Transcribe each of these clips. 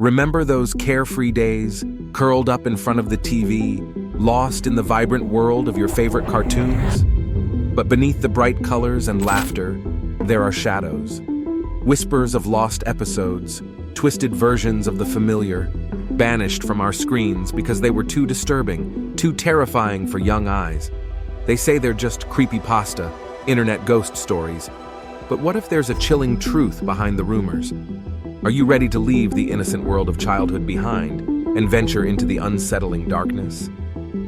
Remember those carefree days, curled up in front of the TV, lost in the vibrant world of your favorite cartoons? But beneath the bright colors and laughter, there are shadows. Whispers of lost episodes, twisted versions of the familiar, banished from our screens because they were too disturbing, too terrifying for young eyes. They say they're just creepypasta, internet ghost stories. But what if there's a chilling truth behind the rumors? Are you ready to leave the innocent world of childhood behind and venture into the unsettling darkness?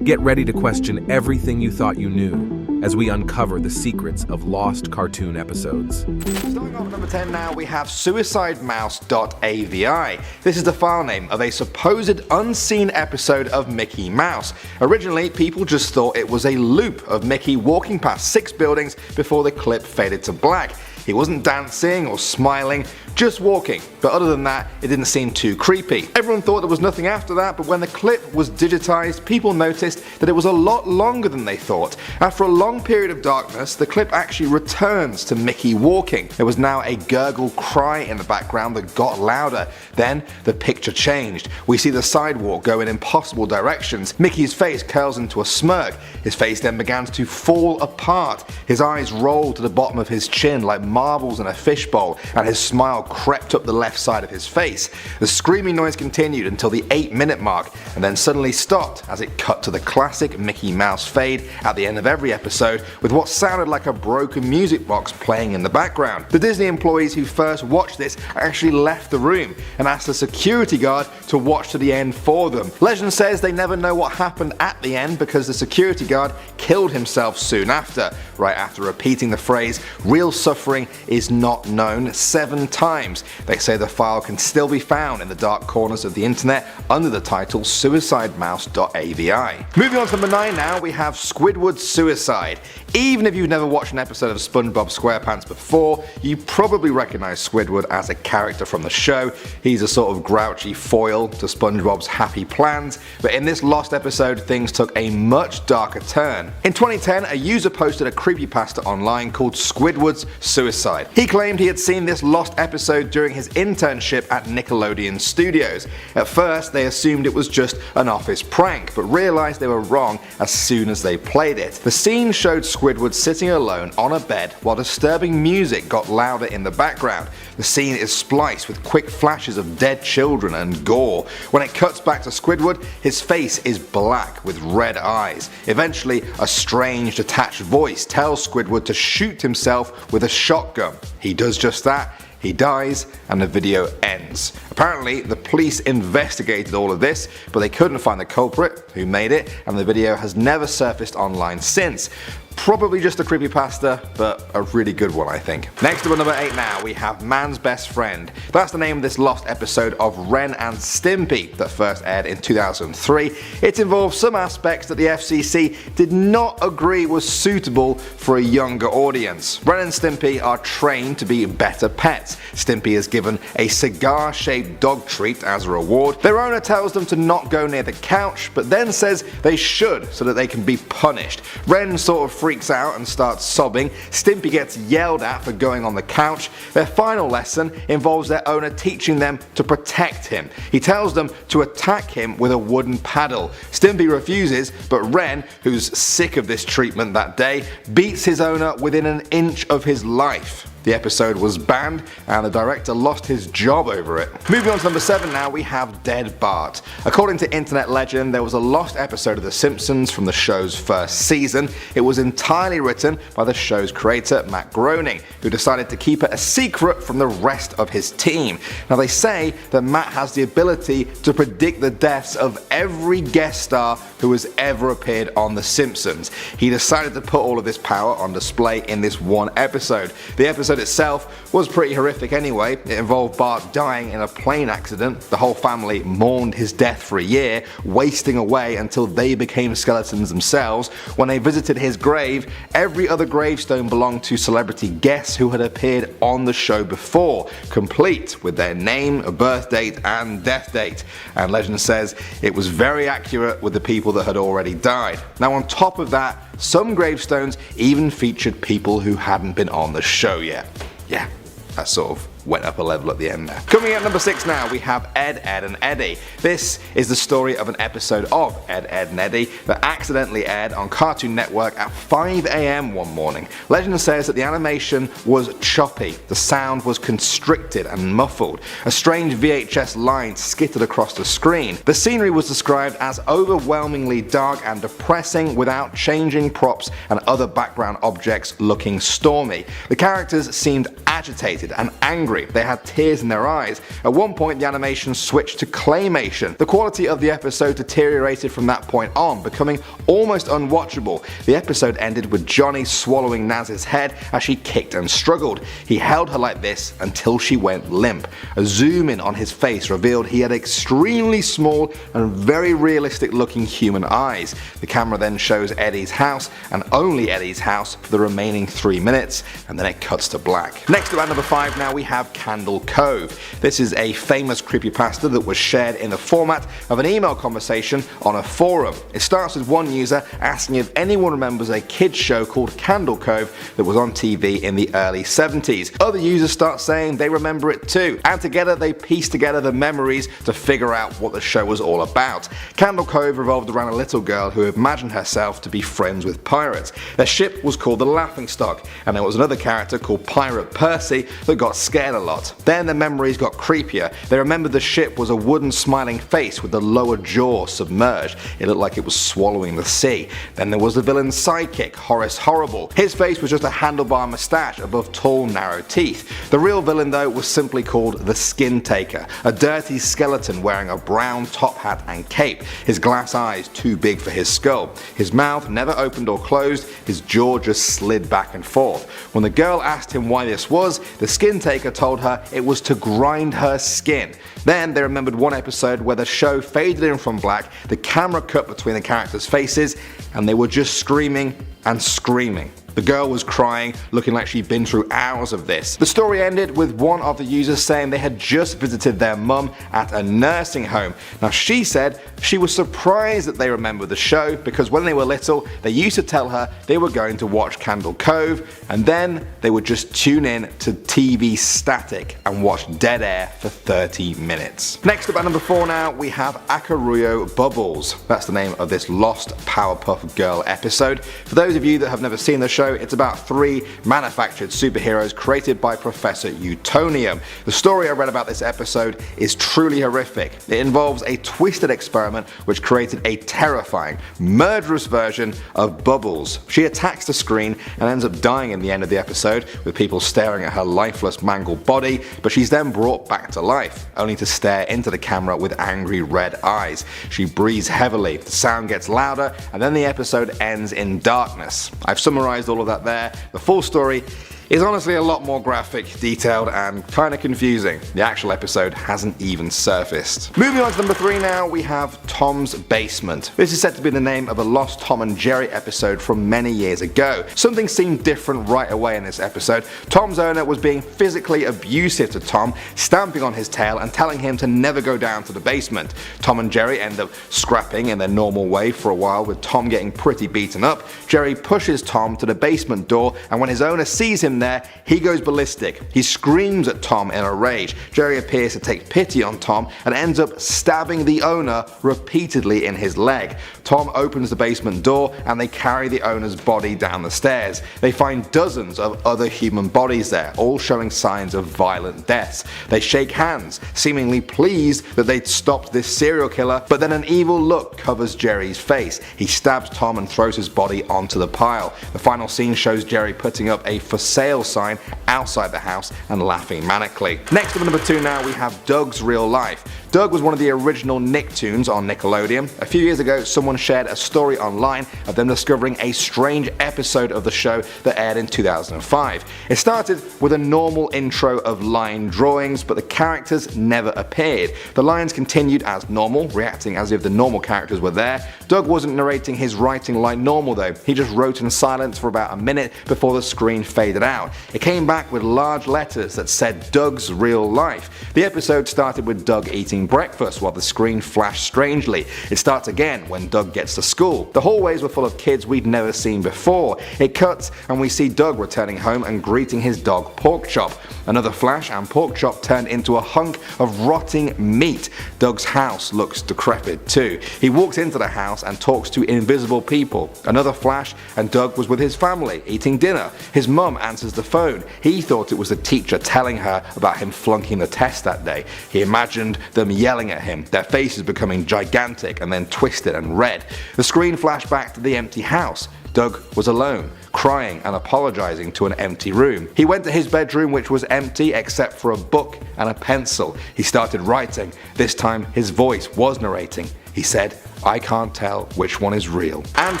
Get ready to question everything you thought you knew as we uncover the secrets of lost cartoon episodes. Starting off at number 10 now, we have suicidemouse.avi. This is the file name of a supposed unseen episode of Mickey Mouse. Originally, people just thought it was a loop of Mickey walking past 6 buildings before the clip faded to black. He wasn't dancing or smiling, just walking, but other than that, it didn't seem too creepy. Everyone thought there was nothing after that, but when the clip was digitized, people noticed that it was a lot longer than they thought. After a long period of darkness, the clip actually returns to Mickey walking. There was now a gurgle cry in the background that got louder. Then the picture changed. We see the sidewalk go in impossible directions. Mickey's face curls into a smirk. His face then begins to fall apart. His eyes roll to the bottom of his chin like marbles in a fishbowl, and his smile crept up the left side of his face. The screaming noise continued until the 8-minute mark, and then suddenly stopped as it cut to the classic Mickey Mouse fade at the end of every episode, with what sounded like a broken music box playing in the background. The Disney employees who first watched this actually left the room and asked the security guard to watch to the end for them. Legend says they never know what happened at the end because the security guard killed himself soon after, right after repeating the phrase "real suffering is not known" 7 times. They say the file can still be found in the dark corners of the internet under the title suicidemouse.avi. Moving on to number 9 now, we have Squidward's suicide. Even if you've never watched an episode of SpongeBob SquarePants before, you probably recognize Squidward as a character from the show. He's a sort of grouchy foil to SpongeBob's happy plans, but in this lost episode things took a much darker turn. In 2010, a user posted a creepypasta online called Squidward's Suicide. He claimed he had seen this lost episode during his internship at Nickelodeon Studios. At first they assumed it was just an office prank, but realized they were wrong as soon as they played it. The scene showed Squidward sitting alone on a bed while disturbing music got louder in the background. The scene is spliced with quick flashes of dead children and gore. When it cuts back to Squidward, his face is black with red eyes. Eventually, a strange detached voice tells Squidward to shoot himself with a shotgun. He does just that. He dies and the video ends. Apparently the police investigated all of this, but they couldn't find the culprit who made it, and the video has never surfaced online since. Probably just a creepypasta, but a really good one I think. Next up at number 8 now, we have Man's Best Friend. That's the name of this lost episode of Ren and Stimpy that first aired in 2003. It involved some aspects that the FCC did not agree was suitable for a younger audience. Ren and Stimpy are trained to be better pets. Stimpy is given a cigar-shaped dog treat as a reward. Their owner tells them to not go near the couch, but then says they should so that they can be punished. Ren sort of freaks out and starts sobbing. Stimpy gets yelled at for going on the couch. Their final lesson involves their owner teaching them to protect him. He tells them to attack him with a wooden paddle. Stimpy refuses, but Ren, who's sick of this treatment that day, beats his owner within an inch of his life. The episode was banned and the director lost his job over it. Moving on to number 7 now, we have Dead Bart. According to internet legend, there was a lost episode of The Simpsons from the show's first season. It was entirely written by the show's creator, Matt Groening, who decided to keep it a secret from the rest of his team. Now they say that Matt has the ability to predict the deaths of every guest star who has ever appeared on The Simpsons. He decided to put all of this power on display in this one episode. The episode itself was pretty horrific anyway. It involved Bart dying in a plane accident. The whole family mourned his death for a year, wasting away until they became skeletons themselves. When they visited his grave, every other gravestone belonged to celebrity guests who had appeared on the show before, complete with their name, birth date and death date. And legend says it was very accurate with the people that had already died. Now on top of that, some gravestones even featured people who hadn't been on the show yet. Yeah, that's sort of went up a level at the end there. Coming at number 6 now, we have Ed, Edd and Eddy. This is the story of an episode of Ed, Edd and Eddy that accidentally aired on Cartoon Network at 5 AM one morning. Legend says that the animation was choppy, the sound was constricted and muffled. A strange VHS line skittered across the screen. The scenery was described as overwhelmingly dark and depressing without changing props and other background objects looking stormy. The characters seemed agitated and angry. They had tears in their eyes. At one point the animation switched to claymation. The quality of the episode deteriorated from that point on, becoming almost unwatchable. The episode ended with Johnny swallowing Naz's head as she kicked and struggled. He held her like this until she went limp. A zoom in on his face revealed he had extremely small and very realistic looking human eyes. The camera then shows Eddie's house, and only Eddie's house, for the remaining 3 minutes, and then it cuts to black. Next up at number 5 now, we have Candle Cove. This is a famous creepypasta that was shared in the format of an email conversation on a forum. It starts with one user asking if anyone remembers a kids show called Candle Cove that was on TV in the early 70s. Other users start saying they remember it too, and together they piece together the memories to figure out what the show was all about. Candle Cove revolved around a little girl who imagined herself to be friends with pirates. Their ship was called the Laughingstock, and there was another character called Pirate Percy that got scared a lot. Then their memories got creepier. They remembered the ship was a wooden smiling face with the lower jaw submerged. It looked like it was swallowing the sea. Then there was the villain's sidekick, Horace Horrible. His face was just a handlebar moustache above tall narrow teeth. The real villain though was simply called the Skin Taker, a dirty skeleton wearing a brown top hat and cape, his glass eyes too big for his skull. His mouth never opened or closed, his jaw just slid back and forth. When the girl asked him why this was, the Skin Taker told her it was to grind her skin. Then they remembered one episode where the show faded in from black, the camera cut between the characters' faces, and they were just screaming and screaming. The girl was crying, looking like she'd been through hours of this. The story ended with one of the users saying they had just visited their mum at a nursing home. Now she said she was surprised that they remembered the show because when they were little they used to tell her they were going to watch Candle Cove and then they would just tune in to TV static and watch dead air for 30 minutes. Next up at number 4 now, we have Akaruyo Bubbles. That's the name of this Lost Powerpuff Girl episode. For those of you that have never seen the show, it's about 3 manufactured superheroes created by Professor Utonium. The story I read about this episode is truly horrific. It involves a twisted experiment which created a terrifying, murderous version of Bubbles. She attacks the screen and ends up dying in the end of the episode, with people staring at her lifeless, mangled body, but she's then brought back to life, only to stare into the camera with angry red eyes. She breathes heavily, the sound gets louder, and then the episode ends in darkness. I've summarized all of that there. The full story is honestly a lot more graphic, detailed, and kinda confusing. The actual episode hasn't even surfaced. Moving on to number 3 now, we have Tom's Basement. This is said to be the name of a lost Tom and Jerry episode from many years ago. Something seemed different right away in this episode. Tom's owner was being physically abusive to Tom, stamping on his tail and telling him to never go down to the basement. Tom and Jerry end up scrapping in their normal way for a while, with Tom getting pretty beaten up. Jerry pushes Tom to the basement door, and when his owner sees him there, he goes ballistic. He screams at Tom in a rage. Jerry appears to take pity on Tom and ends up stabbing the owner repeatedly in his leg. Tom opens the basement door and they carry the owner's body down the stairs. They find dozens of other human bodies there, all showing signs of violent deaths. They shake hands, seemingly pleased that they'd stopped this serial killer, but then an evil look covers Jerry's face. He stabs Tom and throws his body onto the pile. The final scene shows Jerry putting up a for sale sign outside the house and laughing manically. Next up at number 2 now, we have Doug's Real Life. Doug was one of the original Nicktoons on Nickelodeon. A few years ago, someone shared a story online of them discovering a strange episode of the show that aired in 2005. It started with a normal intro of line drawings, but the characters never appeared. The lines continued as normal, reacting as if the normal characters were there. Doug wasn't narrating his writing like normal though. He just wrote in silence for about a minute before the screen faded out. It came back with large letters that said Doug's Real Life. The episode started with Doug eating eating breakfast while the screen flashed strangely. It starts again when Doug gets to school. The hallways were full of kids we'd never seen before. It cuts and we see Doug returning home and greeting his dog Porkchop. Another flash and Porkchop turned into a hunk of rotting meat. Doug's house looks decrepit too. He walks into the house and talks to invisible people. Another flash and Doug was with his family eating dinner. His mum answers the phone. He thought it was the teacher telling her about him flunking the test that day. He imagined them yelling at him, their faces becoming gigantic and then twisted and red. The screen flashed back to the empty house. Doug was alone, crying and apologizing to an empty room. He went to his bedroom, which was empty except for a book and a pencil. He started writing. This time his voice was narrating. He said, "I can't tell which one is real." And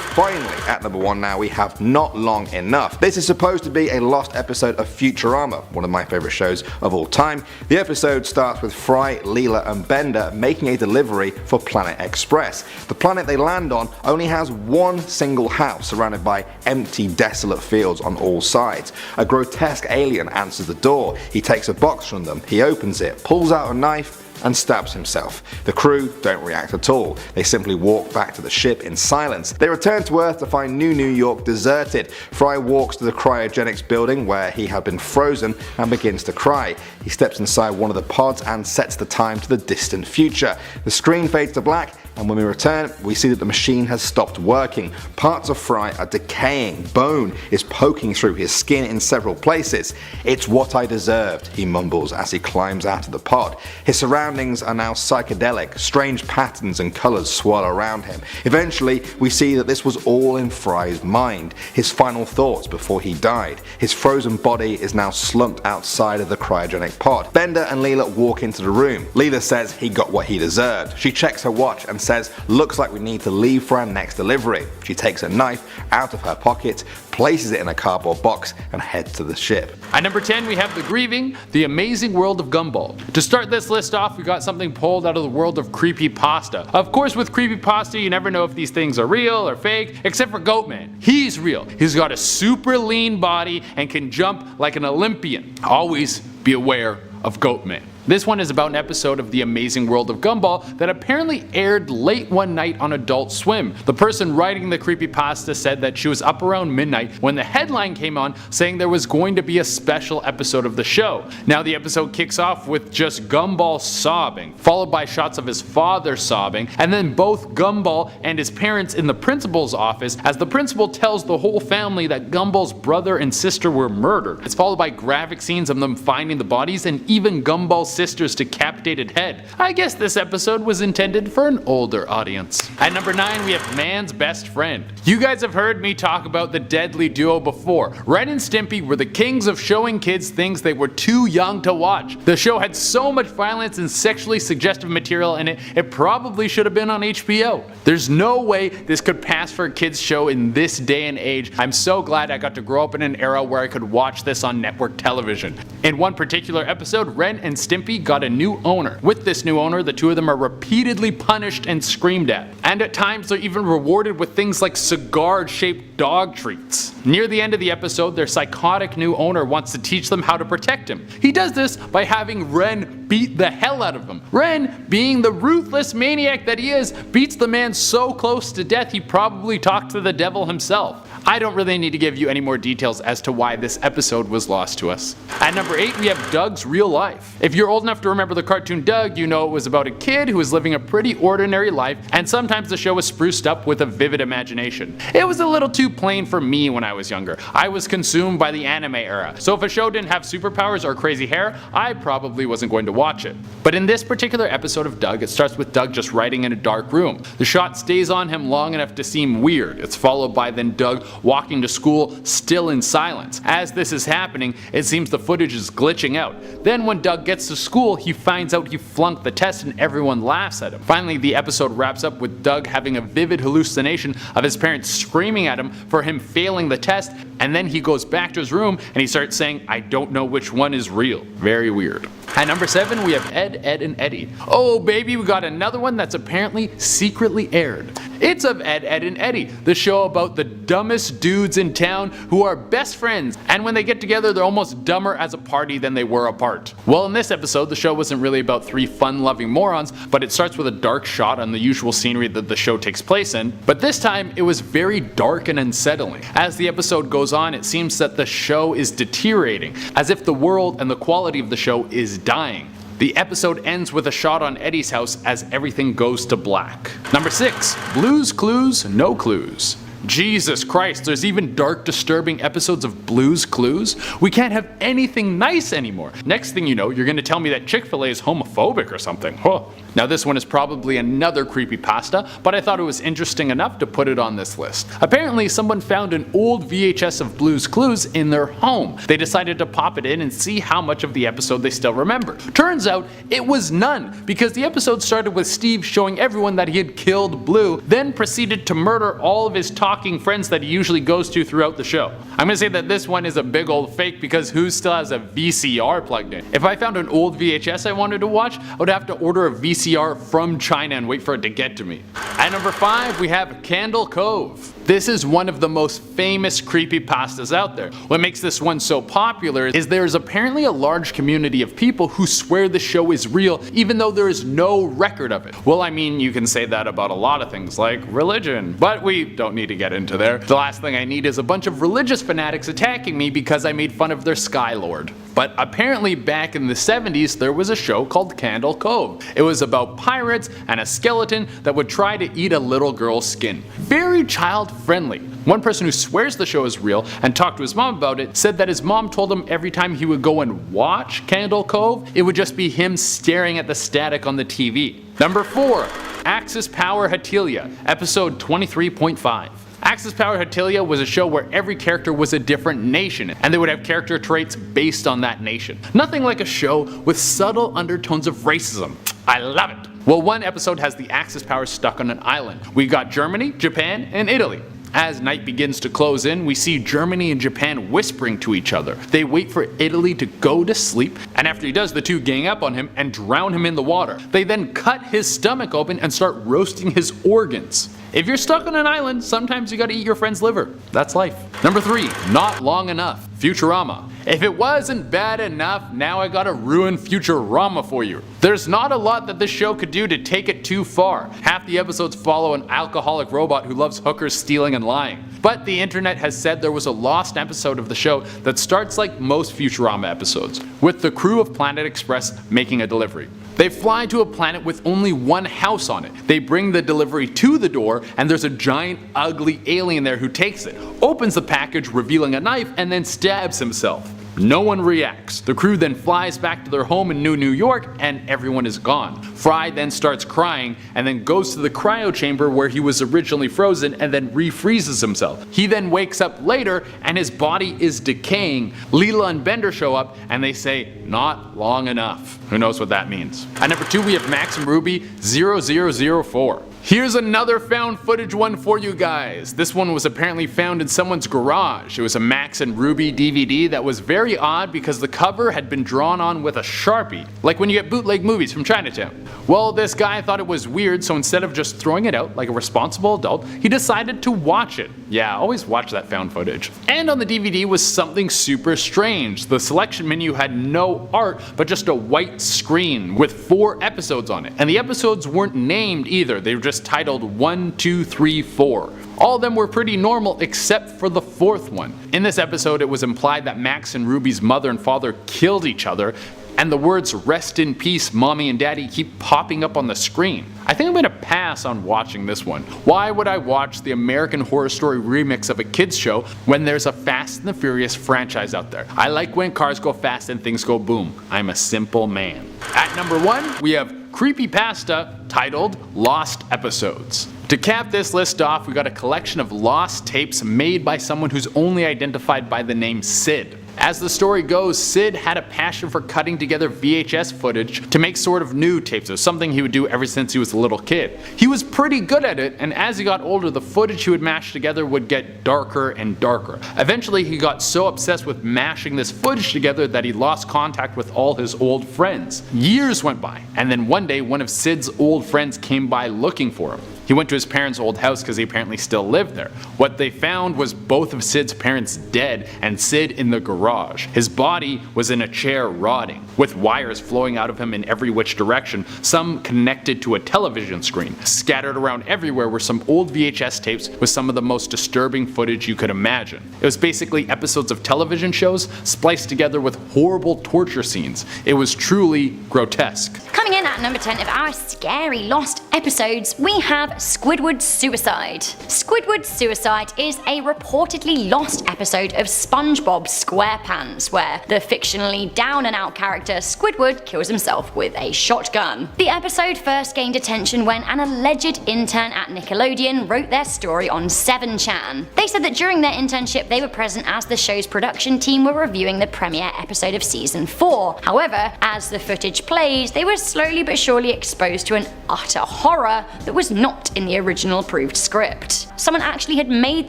finally, at number 1 now, we have Not Long Enough. This is supposed to be a lost episode of Futurama, one of my favorite shows of all time. The episode starts with Fry, Leela and Bender making a delivery for Planet Express. The planet they land on only has one single house surrounded by empty, desolate fields on all sides. A grotesque alien answers the door. He takes a box from them, he opens it, pulls out a knife and stabs himself. The crew don't react at all. They simply walk back to the ship in silence. They return to Earth to find New York deserted. Fry walks to the cryogenics building where he had been frozen and begins to cry. He steps inside one of the pods and sets the time to the distant future. The screen fades to black, and when we return, we see that the machine has stopped working. Parts of Fry are decaying. Bone is poking through his skin in several places. "It's what I deserved," he mumbles as he climbs out of the pod. His surroundings are now psychedelic. Strange patterns and colors swirl around him. Eventually, we see that this was all in Fry's mind. His final thoughts before he died. His frozen body is now slumped outside of the cryogenic pod. Bender and Leela walk into the room. Leela says he got what he deserved. She checks her watch and says, "Looks like we need to leave for our next delivery." She takes a knife out of her pocket, places it in a cardboard box and heads to the ship. At number 10 we have The Grieving, The Amazing World of Gumball. To start this list off, we got something pulled out of the world of creepypasta. Of course, with creepypasta you never know if these things are real or fake, except for Goatman. He's real. He's got a super lean body and can jump like an Olympian. Always be aware of Goatman. This one is about an episode of The Amazing World of Gumball that apparently aired late one night on Adult Swim. The person writing the creepypasta said that she was up around midnight when the headline came on saying there was going to be a special episode of the show. Now the episode kicks off with just Gumball sobbing, followed by shots of his father sobbing, and then both Gumball and his parents in the principal's office as the principal tells the whole family that Gumball's brother and sister were murdered. It's followed by graphic scenes of them finding the bodies and even Gumball's sister's decapitated head. I guess this episode was intended for an older audience. At number 9 we have Man's Best Friend. You guys have heard me talk about the deadly duo before. Ren and Stimpy were the kings of showing kids things they were too young to watch. The show had so much violence and sexually suggestive material in it, it probably should have been on HBO. There's no way this could pass for a kids show in this day and age. I'm so glad I got to grow up in an era where I could watch this on network television. In one particular episode, Ren and Stimpy got a new owner. With this new owner, the two of them are repeatedly punished and screamed at. And at times they're even rewarded with things like cigar-shaped dog treats. Near the end of the episode, their psychotic new owner wants to teach them how to protect him. He does this by having Ren beat the hell out of him. Ren, being the ruthless maniac that he is, beats the man so close to death he probably talked to the devil himself. I don't really need to give you any more details as to why this episode was lost to us. At number 8 we have Doug's Real Life. If you're old enough to remember the cartoon Doug, you know it was about a kid who was living a pretty ordinary life, and sometimes the show was spruced up with a vivid imagination. It was a little too plain for me when I was younger. I was consumed by the anime era, so if a show didn't have superpowers or crazy hair, I probably wasn't going to watch it. But in this particular episode of Doug, it starts with Doug just writing in a dark room. The shot stays on him long enough to seem weird. It's followed by then Doug walking to school still in silence. As this is happening, it seems the footage is glitching out. Then when Doug gets to school, he finds out he flunked the test and everyone laughs at him. Finally, the episode wraps up with Doug having a vivid hallucination of his parents screaming at him for him failing the test, and then he goes back to his room and he starts saying, "I don't know which one is real." Very weird. At number 7 we have Ed, Edd and Eddy. Oh baby, we got another one that's apparently secretly aired. It's of Ed, Edd and Eddy, the show about the dumbest dudes in town who are best friends, and when they get together they're almost dumber as a party than they were apart. Well, in this episode the show wasn't really about three fun-loving morons, but it starts with a dark shot on the usual scenery that the show takes place in, but this time it was very dark and unsettling. As the episode goes on, it seems that the show is deteriorating, as if the world and the quality of the show is dying. The episode ends with a shot on Eddie's house as everything goes to black. Number 6. Blue's Clues, No Clues. Jesus Christ, there's even dark, disturbing episodes of Blue's Clues? We can't have anything nice anymore. Next thing you know, you're gonna tell me that Chick-fil-A is homophobic or something. Huh. Now this one is probably another creepypasta, but I thought it was interesting enough to put it on this list. Apparently someone found an old VHS of Blue's Clues in their home. They decided to pop it in and see how much of the episode they still remember. Turns out it was none, because the episode started with Steve showing everyone that he had killed Blue, then proceeded to murder all of his talking friends that he usually goes to throughout the show. I'm gonna say that this one is a big old fake because who still has a VCR plugged in? If I found an old VHS I wanted to watch, I would have to order a VCR from China and wait for it to get to me. At number 5 we have Candle Cove. This is one of the most famous creepypastas out there. What makes this one so popular is there's apparently a large community of people who swear the show is real even though there is no record of it. Well, I mean, you can say that about a lot of things like religion, but we don't need to get into there. The last thing I need is a bunch of religious fanatics attacking me because I made fun of their Sky Lord. But apparently back in the 70s there was a show called Candle Cove. It was about pirates and a skeleton that would try to eat a little girl's skin. Very child friendly. One person who swears the show is real and talked to his mom about it said that his mom told him every time he would go and watch Candle Cove, it would just be him staring at the static on the TV. Number 4. Axis Power Hatilia, episode 23.5. Axis Power Hatilia was a show where every character was a different nation, and they would have character traits based on that nation. Nothing like a show with subtle undertones of racism. I love it. Well, one episode has the Axis powers stuck on an island. We got Germany, Japan, and Italy. As night begins to close in, we see Germany and Japan whispering to each other. They wait for Italy to go to sleep, and after he does, the two gang up on him and drown him in the water. They then cut his stomach open and start roasting his organs. If you're stuck on an island, sometimes you gotta eat your friend's liver. That's life. Number 3. Not Long Enough, Futurama. If it wasn't bad enough, now I gotta ruin Futurama for you. There's not a lot that this show could do to take it too far. Half the episodes follow an alcoholic robot who loves hookers, stealing, and lying. But the internet has said there was a lost episode of the show that starts like most Futurama episodes, with the crew of Planet Express making a delivery. They fly to a planet with only one house on it. They bring the delivery to the door, and there's a giant ugly alien there who takes it, opens the package revealing a knife, and then stabs himself. No one reacts. The crew then flies back to their home in New York and everyone is gone. Fry then starts crying and then goes to the cryo chamber where he was originally frozen and then refreezes himself. He then wakes up later and his body is decaying. Leela and Bender show up and they say, "Not long enough." Who knows what that means? At number 2 we have Max and Ruby 0004. Here's another found footage one for you guys. This one was apparently found in someone's garage. It was a Max and Ruby DVD that was very odd because the cover had been drawn on with a Sharpie, like when you get bootleg movies from Chinatown. Well, this guy thought it was weird, so instead of just throwing it out like a responsible adult, he decided to watch it. Yeah, always watch that found footage. And on the DVD was something super strange. The selection menu had no art, but just a white screen with 4 episodes on it. And the episodes weren't named either, they were just titled 1, 2, 3, 4. All of them were pretty normal except for the 4th one. In this episode it was implied that Max and Ruby's mother and father killed each other, and the words "rest in peace mommy and daddy" keep popping up on the screen. I think I'm gonna pass on watching this one. Why would I watch the American Horror Story remix of a kids show when there's a Fast and the Furious franchise out there? I like when cars go fast and things go boom. I'm a simple man. At number 1 we have creepypasta titled Lost Episodes. To cap this list off, we got a collection of lost tapes made by someone who's only identified by the name Sid. As the story goes, Sid had a passion for cutting together VHS footage to make sort of new tapes. It was something he would do ever since he was a little kid. He was pretty good at it, and as he got older, the footage he would mash together would get darker and darker. Eventually, he got so obsessed with mashing this footage together that he lost contact with all his old friends. Years went by, and then one day, one of Sid's old friends came by looking for him. He He went to his parents' old house because he apparently still lived there. What they found was both of Sid's parents dead and Sid in the garage. His body was in a chair rotting, with wires flowing out of him in every which direction, some connected to a television screen. Scattered around everywhere were some old VHS tapes with some of the most disturbing footage you could imagine. It was basically episodes of television shows spliced together with horrible torture scenes. It was truly grotesque. Coming in at number 10 of our scary lost episodes, we have Squidward Suicide. Squidward Suicide is a reportedly lost episode of SpongeBob SquarePants, where the fictionally down and out character Squidward kills himself with a shotgun. The episode first gained attention when an alleged intern at Nickelodeon wrote their story on 7chan. They said that during their internship they were present as the show's production team were reviewing the premiere episode of season 4. However, as the footage played, they were slowly but surely exposed to an utter horror that was not in the original approved script. Someone actually had made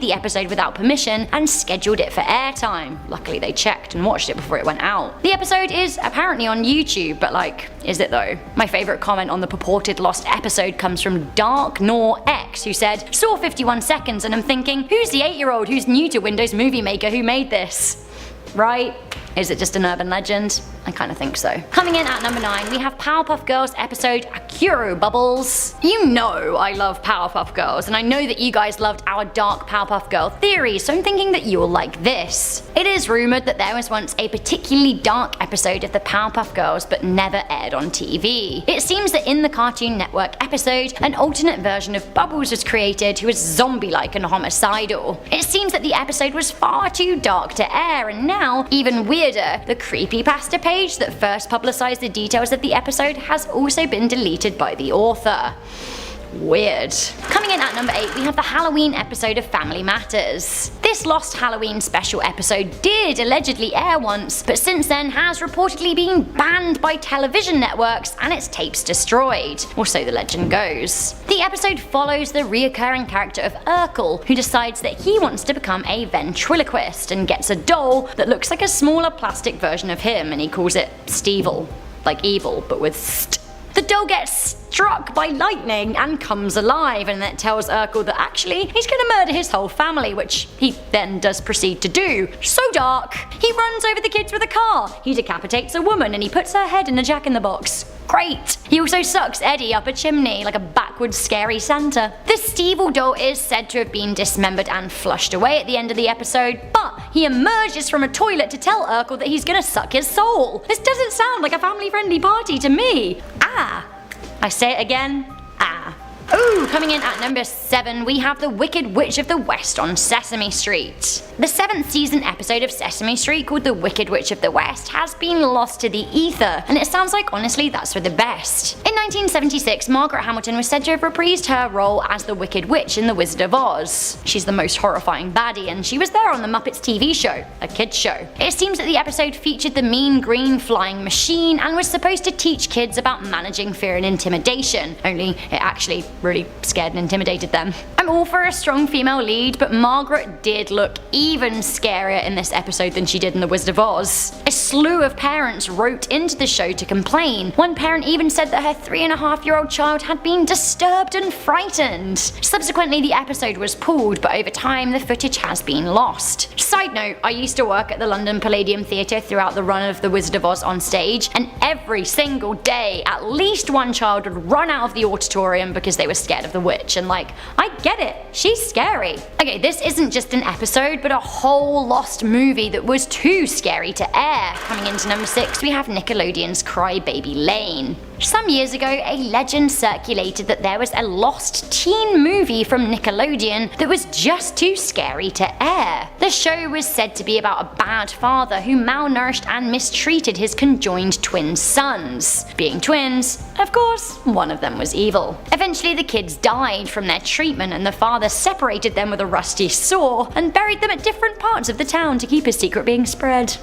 the episode without permission and scheduled it for airtime. Luckily they checked and watched it before it went out. The episode is apparently on YouTube, but like, is it though? My favourite comment on the purported lost episode comes from Dark Nor X, who said, "Saw 51 seconds and I'm thinking, who's the 8-year-old who's new to Windows Movie Maker who made this?" Right? Is it just an urban legend? I kinda think so. Coming in at number 9, we have Powerpuff Girls episode Akuro Bubbles. You know I love Powerpuff Girls, and I know that you guys loved our dark Powerpuff Girl theories, so I'm thinking that you'll like this. It is rumoured that there was once a particularly dark episode of the Powerpuff Girls but never aired on TV. It seems that in the Cartoon Network episode, an alternate version of Bubbles was created who was zombie-like and homicidal. It seems that the episode was far too dark to air, and now, even weirder, the creepypasta page that first publicised the details of the episode has also been deleted by the author. Weird. Coming in at number 8, we have the Halloween episode of Family Matters. This lost Halloween special episode did allegedly air once, but since then has reportedly been banned by television networks and its tapes destroyed, or so the legend goes. The episode follows the reoccurring character of Urkel, who decides that he wants to become a ventriloquist and gets a doll that looks like a smaller plastic version of him, and he calls it Stevel, like evil, but with st. The doll gets struck by lightning and comes alive, and that tells Urkel that actually he's gonna murder his whole family, which he then does proceed to do. So dark, he runs over the kids with a car, he decapitates a woman, and he puts her head in a Jack-in-the-Box. Great! He also sucks Eddie up a chimney like a backwards scary Santa. The Stevel doll is said to have been dismembered and flushed away at the end of the episode, but he emerges from a toilet to tell Urkel that he's gonna suck his soul. This doesn't sound like a family-friendly party to me. Ah. I say it again, ah. Ooh, coming in at number 7, we have The Wicked Witch of the West on Sesame Street. The 7th season episode of Sesame Street called The Wicked Witch of the West has been lost to the ether, and it sounds like honestly that's for the best. In 1976, Margaret Hamilton was said to have reprised her role as the Wicked Witch in The Wizard of Oz. She's the most horrifying baddie, and she was there on the Muppets TV show, a kids show. It seems that the episode featured the mean green flying machine and was supposed to teach kids about managing fear and intimidation, only it actually really scared and intimidated them. I'm all for a strong female lead, but Margaret did look even scarier in this episode than she did in The Wizard of Oz. A slew of parents wrote into the show to complain. One parent even said that her 3.5-year-old child had been disturbed and frightened. Subsequently, the episode was pulled, but over time the footage has been lost. Side note, I used to work at the London Palladium Theatre throughout the run of The Wizard of Oz on stage, and every single day at least one child would run out of the auditorium because they were scared of the witch, and like, I get it, she's scary. Okay, this isn't just an episode, but a whole lost movie that was too scary to air. Coming into number 6, we have Nickelodeon's Cry Baby Lane. Some years ago, a legend circulated that there was a lost teen movie from Nickelodeon that was just too scary to air. The show was said to be about a bad father who malnourished and mistreated his conjoined twin sons. Being twins, of course, one of them was evil. Eventually, the kids died from their treatment, and the father separated them with a rusty saw and buried them at different parts of the town to keep his secret being spread.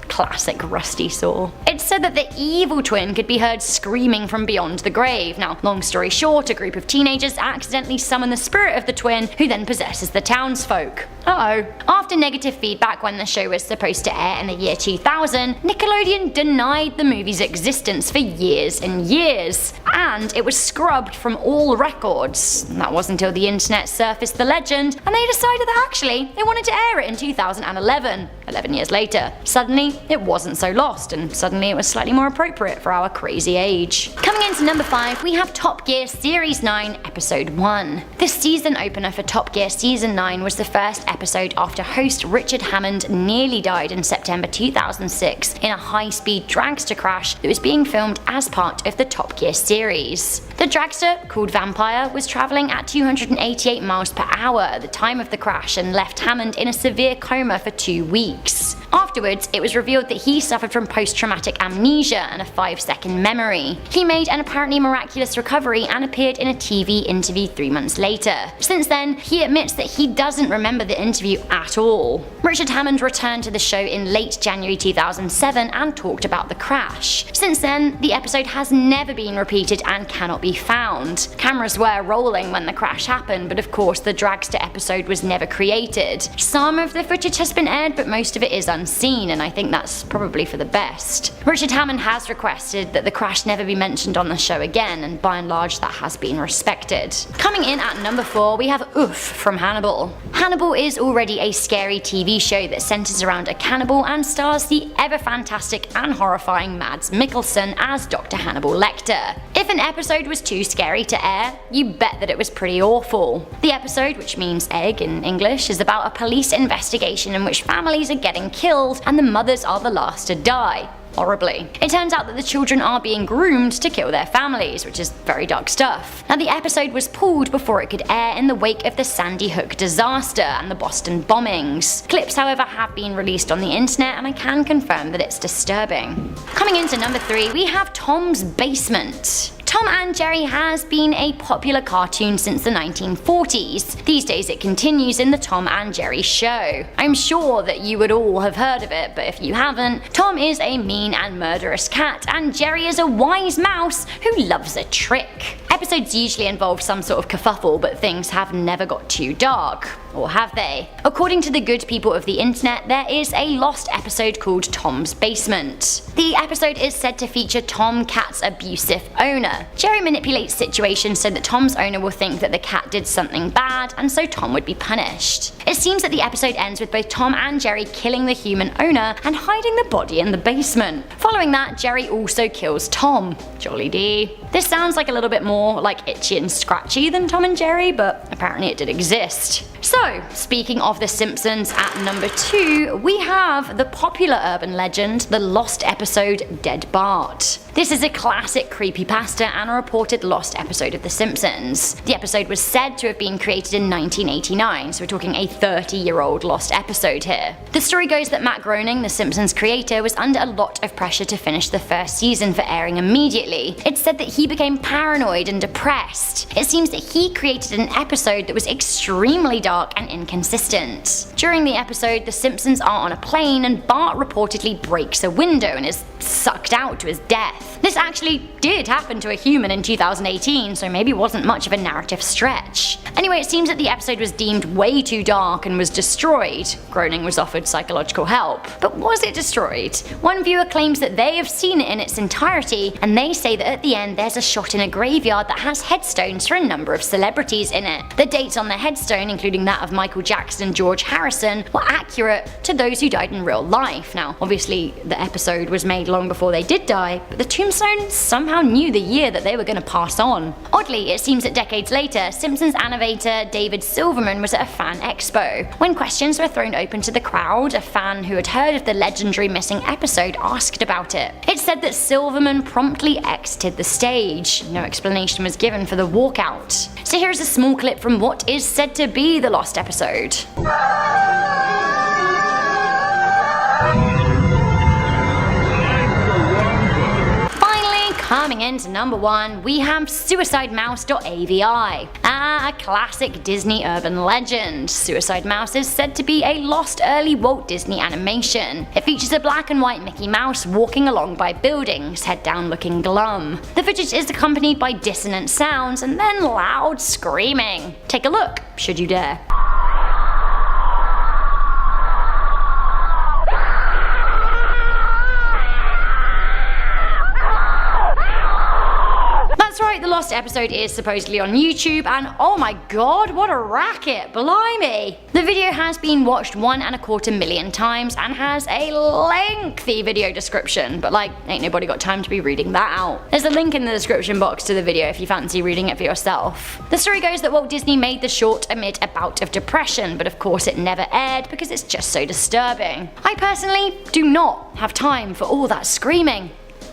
Classic rusty saw. It's said that the evil twin could be heard screaming from beyond the grave. Now, long story short, a group of teenagers accidentally summon the spirit of the twin, who then possesses the townsfolk. Uh-oh. After negative feedback when the show was supposed to air in the year 2000, Nickelodeon denied the movie's existence for years and years, and it was scrubbed from all records. That was until the internet surfaced the legend, and they decided that actually they wanted to air it in 2011, 11 years later. Suddenly, it wasn't so lost, and suddenly it was slightly more appropriate for our crazy age. Coming into number 5, we have Top Gear Series 9, Episode 1. The season opener for Top Gear Season 9 was the first episode after host Richard Hammond nearly died in September 2006 in a high-speed dragster crash that was being filmed as part of the Top Gear series. The dragster, called Vampire, was travelling at 288 miles per hour at the time of the crash and left Hammond in a severe coma for 2 weeks. Afterwards, it was revealed that he suffered from post-traumatic amnesia and a 5-second memory. He made an apparently miraculous recovery and appeared in a TV interview 3 months later. Since then, he admits that he doesn't remember the interview at all. Richard Hammond returned to the show in late January 2007 and talked about the crash. Since then, the episode has never been repeated and cannot be found. Cameras were rolling when the crash happened, but of course the dragster episode was never created. Some of the footage has been aired, but most of it is unseen, and I think that's probably for the best. Richard Hammond has requested that the crash never be mentioned on the show again, and by and large that has been respected. Coming in at number 4, we have Oof from Hannibal. Hannibal is already a scary TV show that centers around a cannibal and stars the ever fantastic and horrifying Mads Mikkelsen as Dr. Hannibal Lecter. If an episode was too scary to air, you bet that it was pretty awful. The episode, which means egg in English, is about a police investigation in which families are getting killed and the mothers are the last to die. Horribly. It turns out that the children are being groomed to kill their families, which is very dark stuff. Now, the episode was pulled before it could air in the wake of the Sandy Hook disaster and the Boston bombings. Clips, however, have been released on the internet, and I can confirm that it's disturbing. Coming into number 3, we have Tom's Basement. Tom and Jerry has been a popular cartoon since the 1940s. These days it continues in the Tom and Jerry show. I'm sure that you would all have heard of it, but if you haven't, Tom is a mean and murderous cat, and Jerry is a wise mouse who loves a trick. Episodes usually involve some sort of kerfuffle, but things have never got too dark. Or have they? According to the good people of the internet, there is a lost episode called Tom's Basement. The episode is said to feature Tom Cat's abusive owner. Jerry manipulates situations so that Tom's owner will think that the cat did something bad, and so Tom would be punished. It seems that the episode ends with both Tom and Jerry killing the human owner and hiding the body in the basement. Following that, Jerry also kills Tom. Jolly D. This sounds like a little bit more like Itchy and Scratchy than Tom and Jerry, but apparently it did exist. So, speaking of The Simpsons, at number 2, we have the popular urban legend, the lost episode Dead Bart. This is a classic creepypasta and a reported lost episode of The Simpsons. The episode was said to have been created in 1989, so we're talking a 30-year-old lost episode here. The story goes that Matt Groening, The Simpsons creator, was under a lot of pressure to finish the first season for airing immediately. It's said that he became paranoid and depressed. It seems that he created an episode that was extremely dark and inconsistent. During the episode, The Simpsons are on a plane and Bart reportedly breaks a window and is sucked out to his death. This actually did happen to a human in 2018, so maybe wasn't much of a narrative stretch. Anyway, it seems that the episode was deemed way too dark and was destroyed. Groening was offered psychological help. But was it destroyed? One viewer claims that they have seen it in its entirety, and they say that at the end there's a shot in a graveyard that has headstones for a number of celebrities in it. The dates on the headstone, including that of Michael Jackson and George Harrison, were accurate to those who died in real life. Now, obviously, the episode was made long before they did die, but the tombstone somehow knew the year that they were going to pass on. Oddly, it seems that decades later, Simpsons animator David Silverman was at a fan expo. When questions were thrown open to the crowd, a fan who had heard of the legendary missing episode asked about it. It said that Silverman promptly exited the stage. No explanation was given for the walkout. So here's a small clip from what is said to be the lost episode. Coming into number 1, we have Suicide Mouse.avi. A classic Disney urban legend. Suicide Mouse is said to be a lost early Walt Disney animation. It features a black and white Mickey Mouse walking along by buildings, head down looking glum. The footage is accompanied by dissonant sounds and then loud screaming. Take a look, should you dare. lost episode is supposedly on YouTube, and oh my god, what a racket, blimey! The video has been watched 1.25 million times and has a lengthy video description, but like, ain't nobody got time to be reading that out. There's a link in the description box to the video if you fancy reading it for yourself. The story goes that Walt Disney made the short amid a bout of depression, but of course it never aired because it's just so disturbing. I personally do not have time for all that screaming.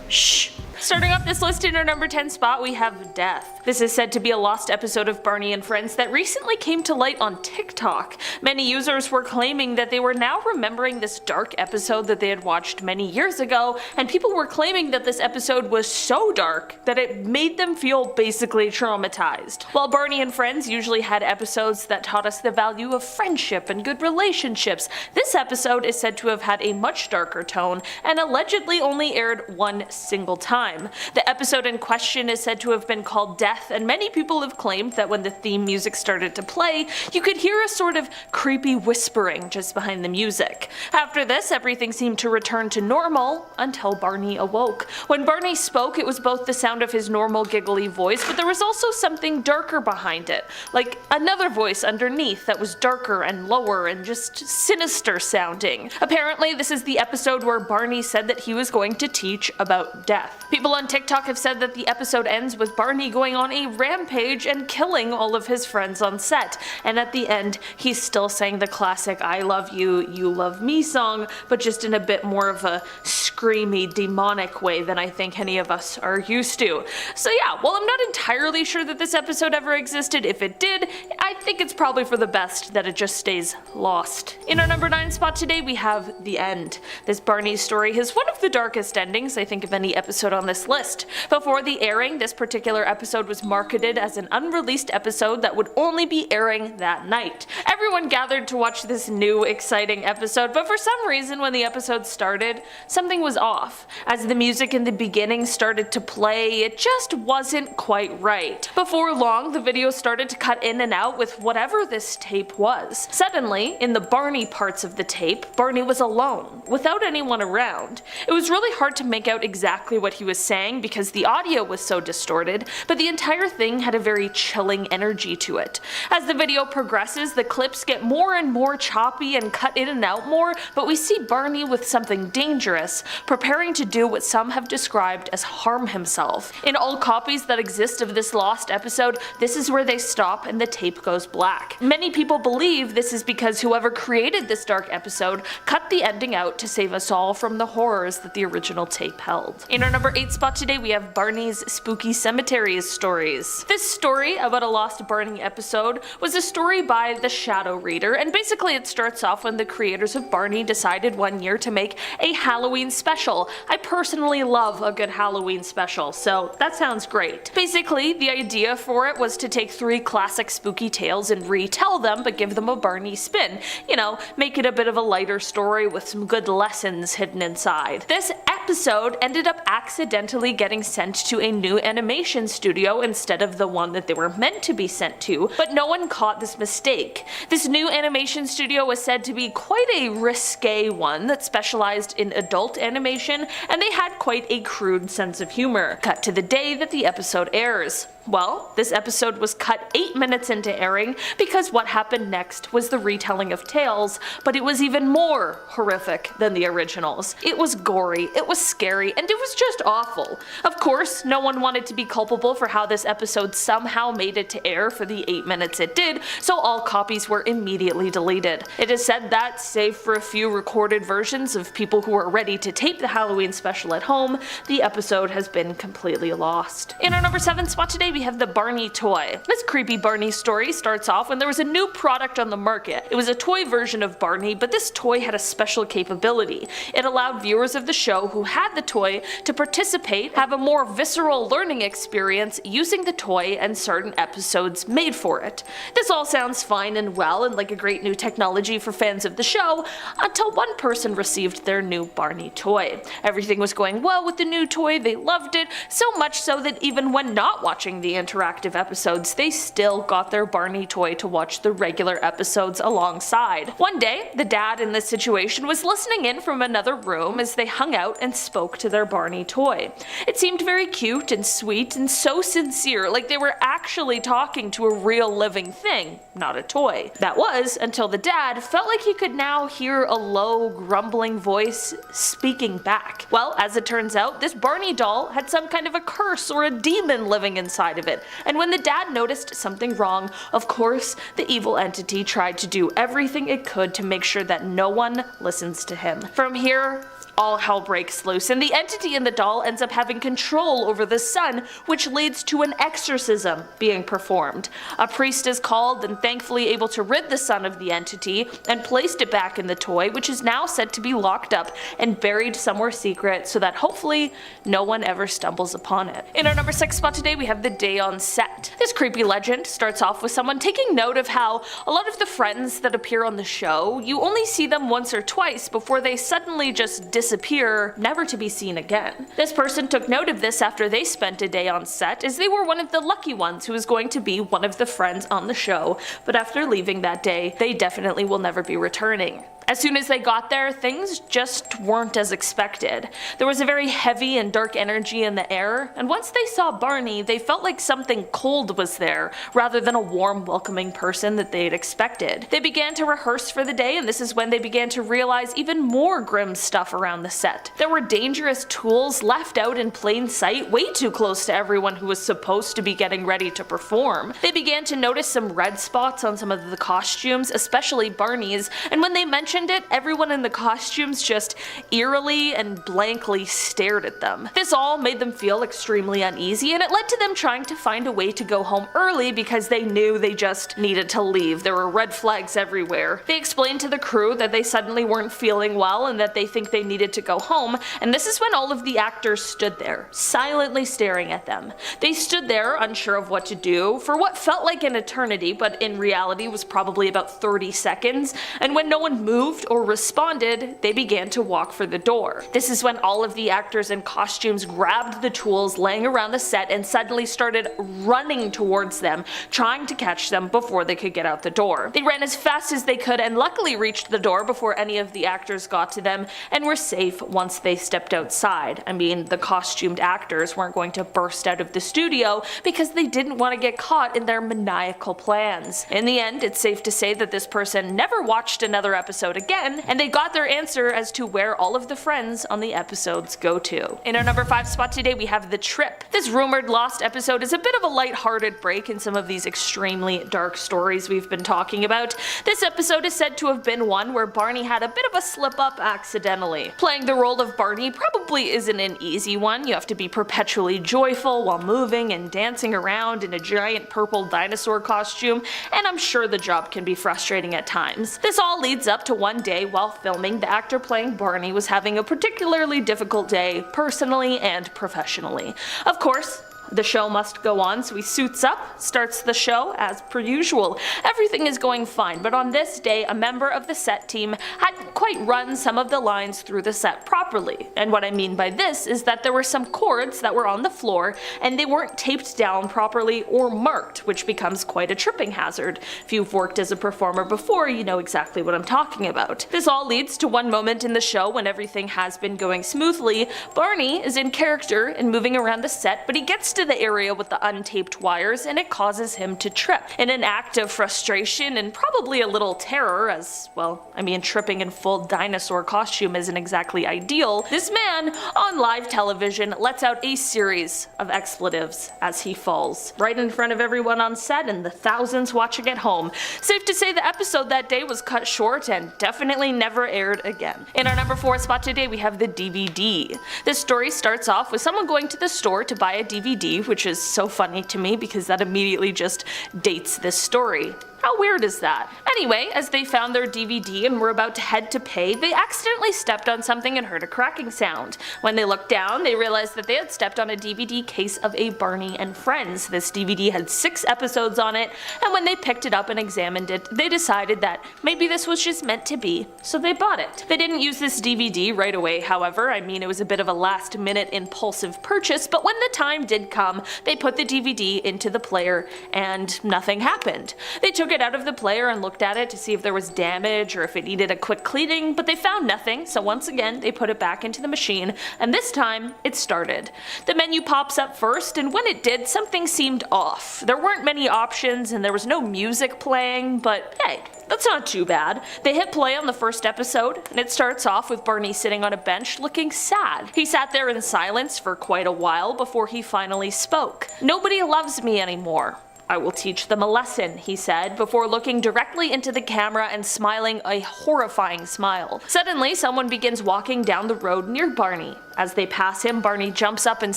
Shh. Starting off this list in our number 10 spot, we have Death. This is said to be a lost episode of Barney and Friends that recently came to light on TikTok. Many users were claiming that they were now remembering this dark episode that they had watched many years ago, and people were claiming that this episode was so dark that it made them feel basically traumatized. While Barney and Friends usually had episodes that taught us the value of friendship and good relationships, this episode is said to have had a much darker tone and allegedly only aired one single time. The episode in question is said to have been called Death, and many people have claimed that when the theme music started to play, you could hear a sort of creepy whispering just behind the music. After this, everything seemed to return to normal until Barney awoke. When Barney spoke, it was both the sound of his normal giggly voice, but there was also something darker behind it, like another voice underneath that was darker and lower and just sinister sounding. Apparently, this is the episode where Barney said that he was going to teach about death. People on TikTok have said that the episode ends with Barney going on a rampage and killing all of his friends on set, and at the end he's still saying the classic "I love you, you love me" song, but just in a bit more of a screamy, demonic way than I think any of us are used to. So yeah, while I'm not entirely sure that this episode ever existed, if it did, I think it's probably for the best that it just stays lost. In our number 9 spot today, we have The End. This Barney story has one of the darkest endings I think of any episode on this list. Before the airing, this particular episode was marketed as an unreleased episode that would only be airing that night. Everyone gathered to watch this new, exciting episode, but for some reason when the episode started, something was off. As the music in the beginning started to play, it just wasn't quite right. Before long, the video started to cut in and out with whatever this tape was. Suddenly, in the Barney parts of the tape, Barney was alone, without anyone around. It was really hard to make out exactly what he was saying because the audio was so distorted, but the entire thing had a very chilling energy to it. As the video progresses, the clips get more and more choppy and cut in and out more, but we see Barney with something dangerous, preparing to do what some have described as harm himself. In all copies that exist of this lost episode, this is where they stop and the tape goes black. Many people believe this is because whoever created this dark episode cut the ending out to save us all from the horrors that the original tape held. In our number 8 spot today, we have Barney's Spooky Cemeteries stories. This story about a lost Barney episode was a story by The Shadow Reader, and basically it starts off when the creators of Barney decided one year to make a Halloween special. I personally love a good Halloween special, so that sounds great. Basically, the idea for it was to take 3 classic spooky tales and retell them, but give them a Barney spin. You know, make it a bit of a lighter story with some good lessons hidden inside. This episode ended up accidentally getting sent to a new animation studio instead of the one that they were meant to be sent to, but no one caught this mistake. This new animation studio was said to be quite a risque one that specialized in adult animation, and they had quite a crude sense of humor. Cut to the day that the episode airs. Well, this episode was cut 8 minutes into airing because what happened next was the retelling of tales, but it was even more horrific than the originals. It was gory, it was scary, and it was just awful. Of course, no one wanted to be culpable for how this episode somehow made it to air for the 8 minutes it did, so all copies were immediately deleted. It is said that, save for a few recorded versions of people who were ready to tape the Halloween special at home, the episode has been completely lost. In our number 7 spot today, we have the Barney toy. This creepy Barney story starts off when there was a new product on the market. It was a toy version of Barney, but this toy had a special capability. It allowed viewers of the show who had the toy to participate, have a more visceral learning experience using the toy and certain episodes made for it. This all sounds fine and well and like a great new technology for fans of the show, until one person received their new Barney toy. Everything was going well with the new toy, they loved it, so much so that even when not watching watching the interactive episodes, they still got their Barney toy to watch the regular episodes alongside. One day, the dad in this situation was listening in from another room as they hung out and spoke to their Barney toy. It seemed very cute and sweet and so sincere, like they were actually talking to a real living thing, not a toy. That was until the dad felt like he could now hear a low, grumbling voice speaking back. Well, as it turns out, this Barney doll had some kind of a curse or a demon living inside of it, and when the dad noticed something wrong, of course, the evil entity tried to do everything it could to make sure that no one listens to him. From here, all hell breaks loose, and the entity in the doll ends up having control over the son, which leads to an exorcism being performed. A priest is called and thankfully able to rid the son of the entity and placed it back in the toy, which is now said to be locked up and buried somewhere secret so that hopefully no one ever stumbles upon it. In our number 6 spot today, we have the day on set. This creepy legend starts off with someone taking note of how a lot of the friends that appear on the show, you only see them once or twice before they suddenly just disappear, never to be seen again. This person took note of this after they spent a day on set, as they were one of the lucky ones who was going to be one of the friends on the show, but after leaving that day, they definitely will never be returning. As soon as they got there, things just weren't as expected. There was a very heavy and dark energy in the air, and once they saw Barney, they felt like something cold was there, rather than a warm, welcoming person that they had expected. They began to rehearse for the day, and this is when they began to realize even more grim stuff around the set. There were dangerous tools left out in plain sight, way too close to everyone who was supposed to be getting ready to perform. They began to notice some red spots on some of the costumes, especially Barney's, and when they mentioned it, everyone in the costumes just eerily and blankly stared at them. This all made them feel extremely uneasy, and it led to them trying to find a way to go home early because they knew they just needed to leave. There were red flags everywhere. They explained to the crew that they suddenly weren't feeling well and that they think they needed to go home, and this is when all of the actors stood there, silently staring at them. They stood there unsure of what to do for what felt like an eternity, but in reality was probably about 30 seconds, and when no one moved or responded, they began to walk for the door. This is when all of the actors in costumes grabbed the tools laying around the set and suddenly started running towards them, trying to catch them before they could get out the door. They ran as fast as they could and luckily reached the door before any of the actors got to them and were safe once they stepped outside. I mean, the costumed actors weren't going to burst out of the studio because they didn't want to get caught in their maniacal plans. In the end, it's safe to say that this person never watched another episode again, and they got their answer as to where all of the friends on the episodes go to. In our number 5 spot today, we have The Trip. This rumored lost episode is a bit of a light-hearted break in some of these extremely dark stories we've been talking about. This episode is said to have been one where Barney had a bit of a slip-up accidentally. Playing the role of Barney probably isn't an easy one. You have to be perpetually joyful while moving and dancing around in a giant purple dinosaur costume, and I'm sure the job can be frustrating at times. This all leads up to one day while filming, the actor playing Barney was having a particularly difficult day, personally and professionally. Of course, the show must go on, so he suits up, starts the show as per usual. Everything is going fine, but on this day, a member of the set team hadn't quite run some of the lines through the set properly. And what I mean by this is that there were some cords that were on the floor, and they weren't taped down properly or marked, which becomes quite a tripping hazard. If you've worked as a performer before, you know exactly what I'm talking about. This all leads to one moment in the show when everything has been going smoothly. Barney is in character and moving around the set, but he gets to the area with the untaped wires and it causes him to trip. In an act of frustration and probably a little terror, as, well, I mean, tripping in full dinosaur costume isn't exactly ideal, this man on live television lets out a series of expletives as he falls, right in front of everyone on set and the thousands watching at home. Safe to say the episode that day was cut short and definitely never aired again. In our number 4 spot today, we have the DVD. This story starts off with someone going to the store to buy a DVD, which is so funny to me because that immediately just dates this story. How weird is that? Anyway, as they found their DVD and were about to head to pay, they accidentally stepped on something and heard a cracking sound. When they looked down, they realized that they had stepped on a DVD case of a Barney and Friends. This DVD had 6 episodes on it, and when they picked it up and examined it, they decided that maybe this was just meant to be, so they bought it. They didn't use this DVD right away, however. I mean, it was a bit of a last-minute impulsive purchase, but when the time did come, they put the DVD into the player and nothing happened. They took it out of the player and looked at it to see if there was damage or if it needed a quick cleaning, but they found nothing, so once again they put it back into the machine, and this time it started. The menu pops up first, and when it did, something seemed off. There weren't many options and there was no music playing, but hey, that's not too bad. They hit play on the first episode, and it starts off with Barney sitting on a bench looking sad. He sat there in silence for quite a while before he finally spoke. "Nobody loves me anymore. I will teach them a lesson," he said, before looking directly into the camera and smiling a horrifying smile. Suddenly, someone begins walking down the road near Barney. As they pass him, Barney jumps up and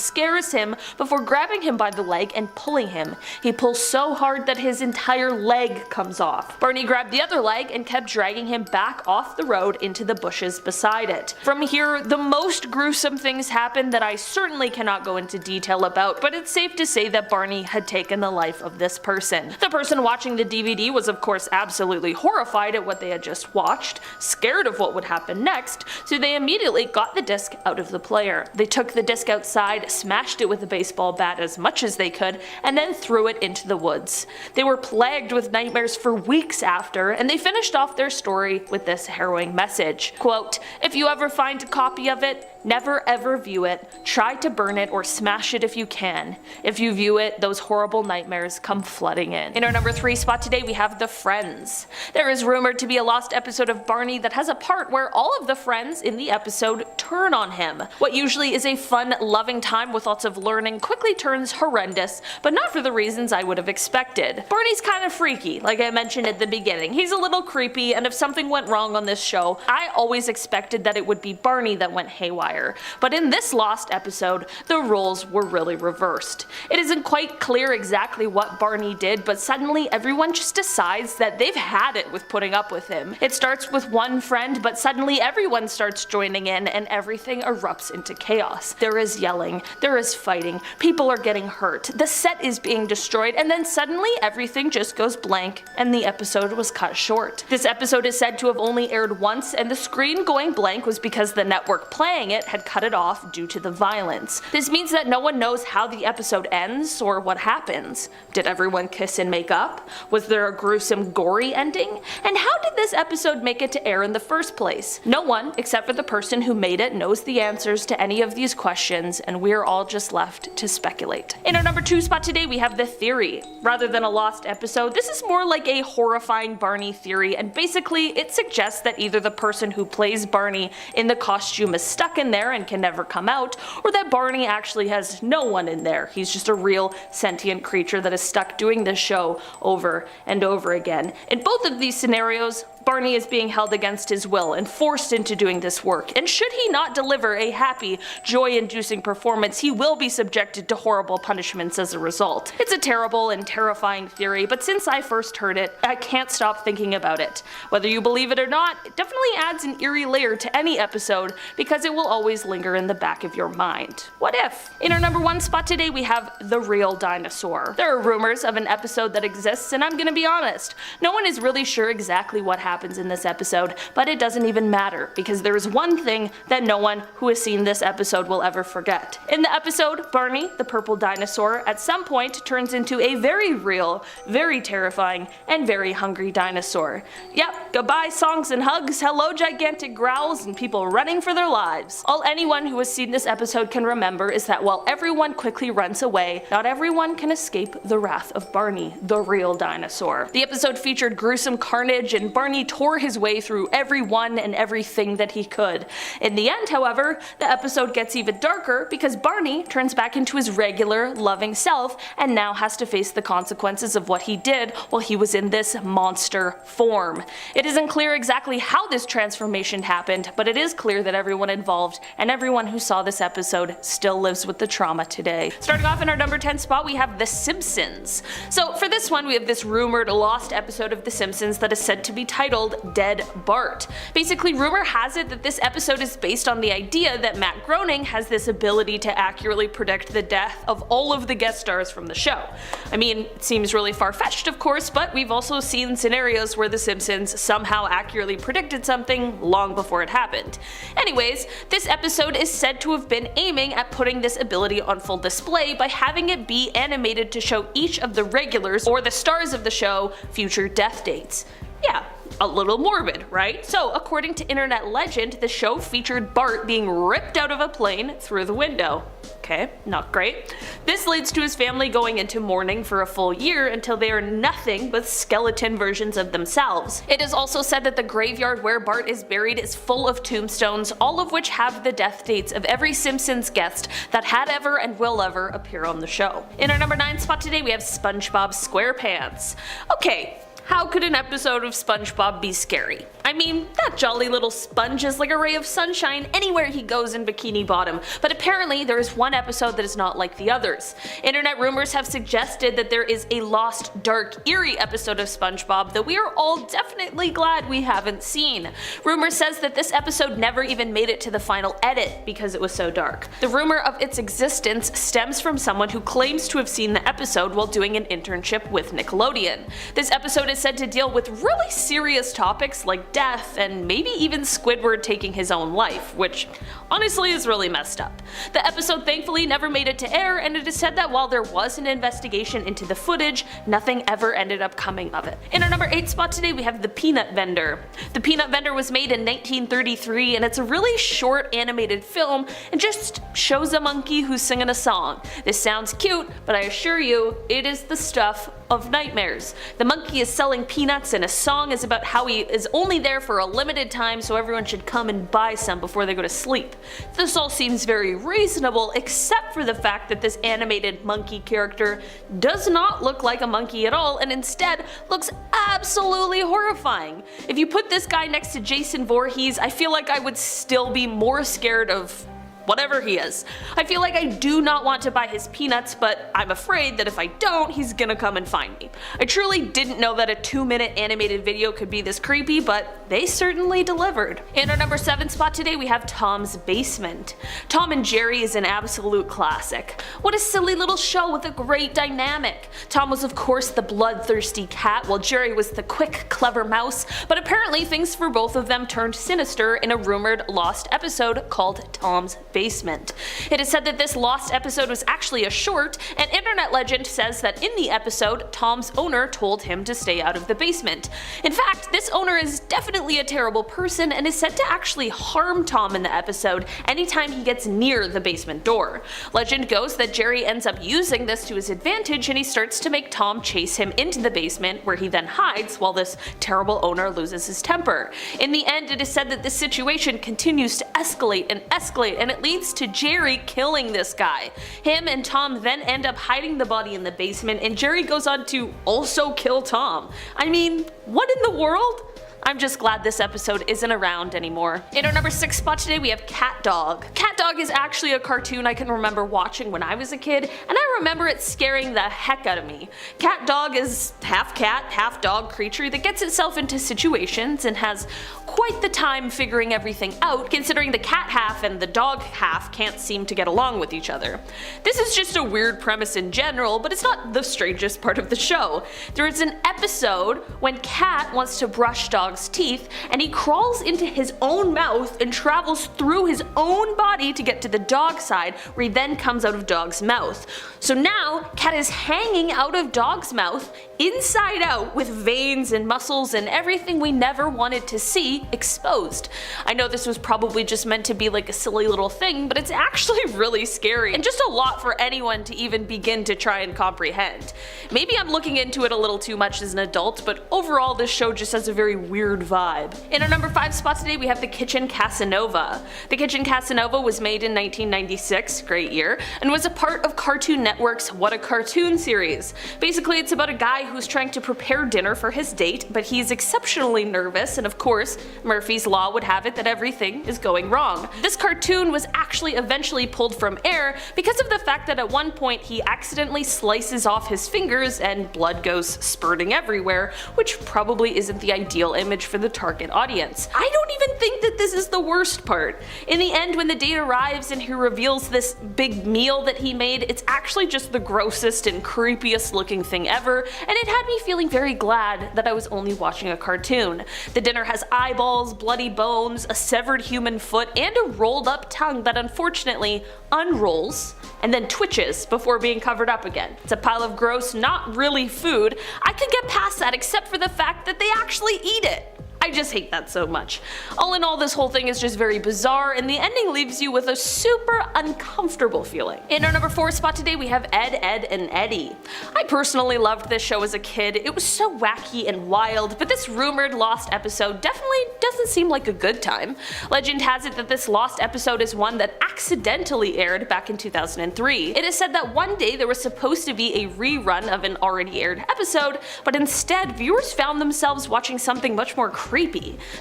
scares him before grabbing him by the leg and pulling him. He pulls so hard that his entire leg comes off. Barney grabbed the other leg and kept dragging him back off the road into the bushes beside it. From here, the most gruesome things happen that I certainly cannot go into detail about, but it's safe to say that Barney had taken the life of this person. The person watching the DVD was of course absolutely horrified at what they had just watched, scared of what would happen next, so they immediately got the disc out of the player. They took the disc outside, smashed it with a baseball bat as much as they could, and then threw it into the woods. They were plagued with nightmares for weeks after, and they finished off their story with this harrowing message. Quote, "If you ever find a copy of it, never ever view it. Try to burn it or smash it if you can. If you view it, those horrible nightmares come flooding in." In our number 3 spot today, we have The Friends. There is rumored to be a lost episode of Barney that has a part where all of the friends in the episode turn on him. What usually is a fun, loving time with lots of learning quickly turns horrendous, but not for the reasons I would have expected. Barney's kind of freaky, like I mentioned at the beginning. He's a little creepy, and if something went wrong on this show, I always expected that it would be Barney that went haywire. But in this lost episode, the roles were really reversed. It isn't quite clear exactly what Barney did, but suddenly everyone just decides that they've had it with putting up with him. It starts with one friend, but suddenly everyone starts joining in and everything erupts into chaos. There is yelling, there is fighting, people are getting hurt, the set is being destroyed, and then suddenly everything just goes blank and the episode was cut short. This episode is said to have only aired once, and the screen going blank was because the network playing it had cut it off due to the violence. This means that no one knows how the episode ends or what happens. Did everyone kiss and make up? Was there a gruesome, gory ending? And how did this episode make it to air in the first place? No one, except for the person who made it, knows the answers to any of these questions, and we're all just left to speculate. In our number 2 spot today, we have The Theory. Rather than a lost episode, this is more like a horrifying Barney theory, and basically it suggests that either the person who plays Barney in the costume is stuck in there and can never come out, or that Barney actually has no one in there. He's just a real sentient creature that is stuck doing this show over and over again. In both of these scenarios, Barney is being held against his will and forced into doing this work, and should he not deliver a happy, joy-inducing performance, he will be subjected to horrible punishments as a result. It's a terrible and terrifying theory, but since I first heard it, I can't stop thinking about it. Whether you believe it or not, it definitely adds an eerie layer to any episode, because it will always linger in the back of your mind. What if? In our number 1 spot today, we have The Real Dinosaur. There are rumors of an episode that exists, and I'm gonna be honest, no one is really sure exactly what happens in this episode, but it doesn't even matter, because there is one thing that no one who has seen this episode will ever forget. In the episode, Barney, the purple dinosaur, at some point turns into a very real, very terrifying, and very hungry dinosaur. Yep, goodbye songs and hugs, hello gigantic growls, and people running for their lives. All anyone who has seen this episode can remember is that while everyone quickly runs away, not everyone can escape the wrath of Barney, the real dinosaur. The episode featured gruesome carnage, and Barney literally tore his way through everyone and everything that he could. In the end, however, the episode gets even darker because Barney turns back into his regular, loving self and now has to face the consequences of what he did while he was in this monster form. It isn't clear exactly how this transformation happened, but it is clear that everyone involved and everyone who saw this episode still lives with the trauma today. Starting off in our number 10 spot, we have The Simpsons. So for this one, we have this rumored lost episode of The Simpsons that is said to be titled Dead Bart. Basically, rumor has it that this episode is based on the idea that Matt Groening has this ability to accurately predict the death of all of the guest stars from the show. I mean, it seems really far-fetched of course, but we've also seen scenarios where The Simpsons somehow accurately predicted something long before it happened. Anyways, this episode is said to have been aiming at putting this ability on full display by having it be animated to show each of the regulars or the stars of the show future death dates. Yeah, a little morbid, right? So, according to internet legend, the show featured Bart being ripped out of a plane through the window. Okay, not great. This leads to his family going into mourning for a full year until they are nothing but skeleton versions of themselves. It is also said that the graveyard where Bart is buried is full of tombstones, all of which have the death dates of every Simpsons guest that had ever and will ever appear on the show. In our number 9 spot today, we have SpongeBob SquarePants. Okay, how could an episode of SpongeBob be scary? I mean, that jolly little sponge is like a ray of sunshine anywhere he goes in Bikini Bottom, but apparently there is one episode that is not like the others. Internet rumors have suggested that there is a lost, dark, eerie episode of SpongeBob that we are all definitely glad we haven't seen. Rumor says that this episode never even made it to the final edit because it was so dark. The rumor of its existence stems from someone who claims to have seen the episode while doing an internship with Nickelodeon. This episode is said to deal with really serious topics like death and maybe even Squidward taking his own life, which honestly is really messed up. The episode thankfully never made it to air, and it is said that while there was an investigation into the footage, nothing ever ended up coming of it. In our number 8 spot today, we have The Peanut Vendor. The Peanut Vendor was made in 1933, and it's a really short animated film and just shows a monkey who's singing a song. This sounds cute, but I assure you, it is the stuff of nightmares. The monkey is selling peanuts and a song is about how he is only there for a limited time, so everyone should come and buy some before they go to sleep. This all seems very reasonable except for the fact that this animated monkey character does not look like a monkey at all and instead looks absolutely horrifying. If you put this guy next to Jason Voorhees, I feel like I would still be more scared of whatever he is. I feel like I do not want to buy his peanuts, but I'm afraid that if I don't, he's gonna come and find me. I truly didn't know that a 2-minute animated video could be this creepy, but they certainly delivered. In our number 7 spot today, we have Tom's Basement. Tom and Jerry is an absolute classic. What a silly little show with a great dynamic. Tom was of course the bloodthirsty cat, while Jerry was the quick, clever mouse, but apparently things for both of them turned sinister in a rumored lost episode called Tom's Basement. It is said that this lost episode was actually a short, and internet legend says that in the episode, Tom's owner told him to stay out of the basement. In fact, this owner is definitely a terrible person and is said to actually harm Tom in the episode anytime he gets near the basement door. Legend goes that Jerry ends up using this to his advantage and he starts to make Tom chase him into the basement, where he then hides while this terrible owner loses his temper. In the end, it is said that this situation continues to escalate and it leads to Jerry killing this guy. Him and Tom then end up hiding the body in the basement, and Jerry goes on to also kill Tom. I mean, what in the world? I'm just glad this episode isn't around anymore. In our number 6 spot today, we have Cat Dog. Cat Dog is actually a cartoon I can remember watching when I was a kid, and I remember it scaring the heck out of me. Cat Dog is half cat, half dog creature that gets itself into situations and has quite the time figuring everything out, considering the cat half and the dog half can't seem to get along with each other. This is just a weird premise in general, but it's not the strangest part of the show. There is an episode when Cat wants to brush Dog's teeth, and he crawls into his own mouth and travels through his own body to get to the dog side, where he then comes out of Dog's mouth. So now, Cat is hanging out of Dog's mouth, inside out, with veins and muscles and everything we never wanted to see exposed. I know this was probably just meant to be like a silly little thing, but it's actually really scary and just a lot for anyone to even begin to try and comprehend. Maybe I'm looking into it a little too much as an adult, but overall this show just has a very weird weird vibe. In our number 5 spot today we have The Kitchen Casanova. The Kitchen Casanova was made in 1996, great year, and was a part of Cartoon Network's What a Cartoon series. Basically it's about a guy who's trying to prepare dinner for his date, but he's exceptionally nervous, and of course Murphy's Law would have it that everything is going wrong. This cartoon was actually eventually pulled from air because of the fact that at one point he accidentally slices off his fingers and blood goes spurting everywhere, which probably isn't the ideal image for the target audience. I don't even think that this is the worst part. In the end, when the date arrives and he reveals this big meal that he made, it's actually just the grossest and creepiest looking thing ever, and it had me feeling very glad that I was only watching a cartoon. The dinner has eyeballs, bloody bones, a severed human foot, and a rolled up tongue that unfortunately unrolls and then twitches before being covered up again. It's a pile of gross, not really food. I could get past that except for the fact that they actually eat it. I just hate that so much. All in all, this whole thing is just very bizarre, and the ending leaves you with a super uncomfortable feeling. In our number 4 spot today we have Ed, Edd and Eddy. I personally loved this show as a kid. It was so wacky and wild, but this rumored lost episode definitely doesn't seem like a good time. Legend has it that this lost episode is one that accidentally aired back in 2003. It is said that one day there was supposed to be a rerun of an already aired episode, but instead viewers found themselves watching something much more creepy.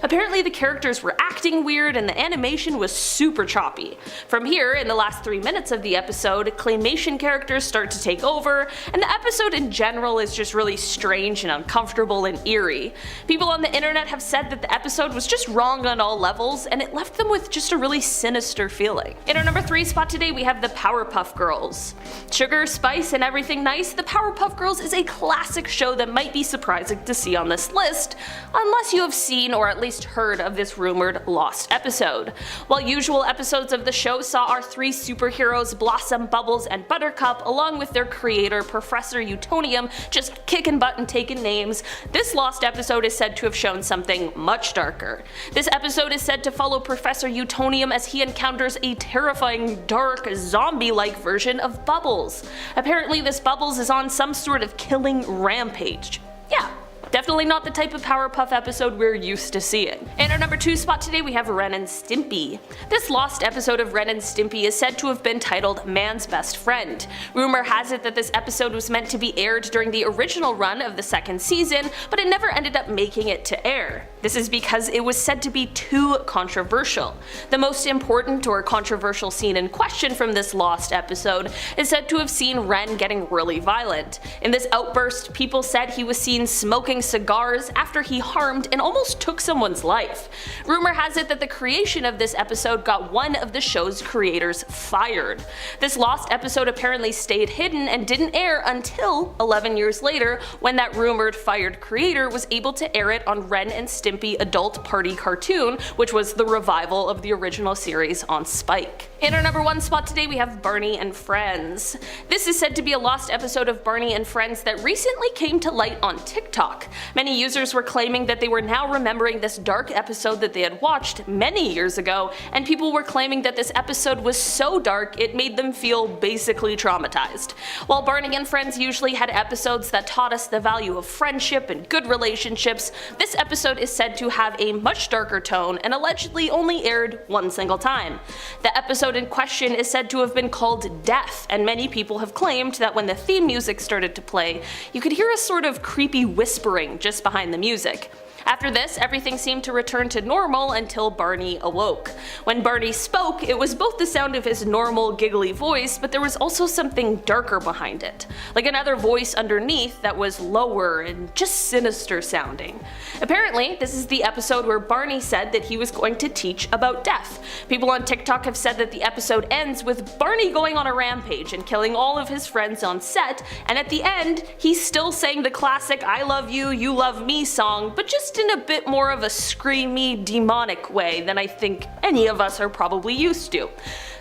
Apparently the characters were acting weird and the animation was super choppy. From here, in the last 3 minutes of the episode, claymation characters start to take over, and the episode in general is just really strange and uncomfortable and eerie. People on the internet have said that the episode was just wrong on all levels, and it left them with just a really sinister feeling. In our number 3 spot today we have the Powerpuff Girls. Sugar, spice, and everything nice, the Powerpuff Girls is a classic show that might be surprising to see on this list, unless you have seen or at least heard of this rumored lost episode. While usual episodes of the show saw our 3 superheroes Blossom, Bubbles, and Buttercup along with their creator Professor Utonium just kicking butt and taking names, this lost episode is said to have shown something much darker. This episode is said to follow Professor Utonium as he encounters a terrifying, dark, zombie-like version of Bubbles. Apparently this Bubbles is on some sort of killing rampage. Yeah. Definitely not the type of Powerpuff episode we're used to seeing. In our number 2 spot today we have Ren and Stimpy. This lost episode of Ren and Stimpy is said to have been titled Man's Best Friend. Rumor has it that this episode was meant to be aired during the original run of the 2nd season, but it never ended up making it to air. This is because it was said to be too controversial. The most important or controversial scene in question from this lost episode is said to have seen Ren getting really violent. In this outburst, people said he was seen smoking cigars after he harmed and almost took someone's life. Rumor has it that the creation of this episode got one of the show's creators fired. This lost episode apparently stayed hidden and didn't air until 11 years later, when that rumored fired creator was able to air it on Ren and Stimpy Adult Party Cartoon, which was the revival of the original series on Spike. In our number 1 spot today we have Barney and Friends. This is said to be a lost episode of Barney and Friends that recently came to light on TikTok. Many users were claiming that they were now remembering this dark episode that they had watched many years ago, and people were claiming that this episode was so dark it made them feel basically traumatized. While Barney and Friends usually had episodes that taught us the value of friendship and good relationships, this episode is said to have a much darker tone and allegedly only aired one single time. The episode in question is said to have been called Death, and many people have claimed that when the theme music started to play, you could hear a sort of creepy whispering just behind the music. After this, everything seemed to return to normal until Barney awoke. When Barney spoke, it was both the sound of his normal giggly voice, but there was also something darker behind it, like another voice underneath that was lower and just sinister sounding. Apparently, this is the episode where Barney said that he was going to teach about death. People on TikTok have said that the episode ends with Barney going on a rampage and killing all of his friends on set, and at the end, he's still saying the classic I love you, you love me song, but just in a bit more of a screamy, demonic way than I think any of us are probably used to.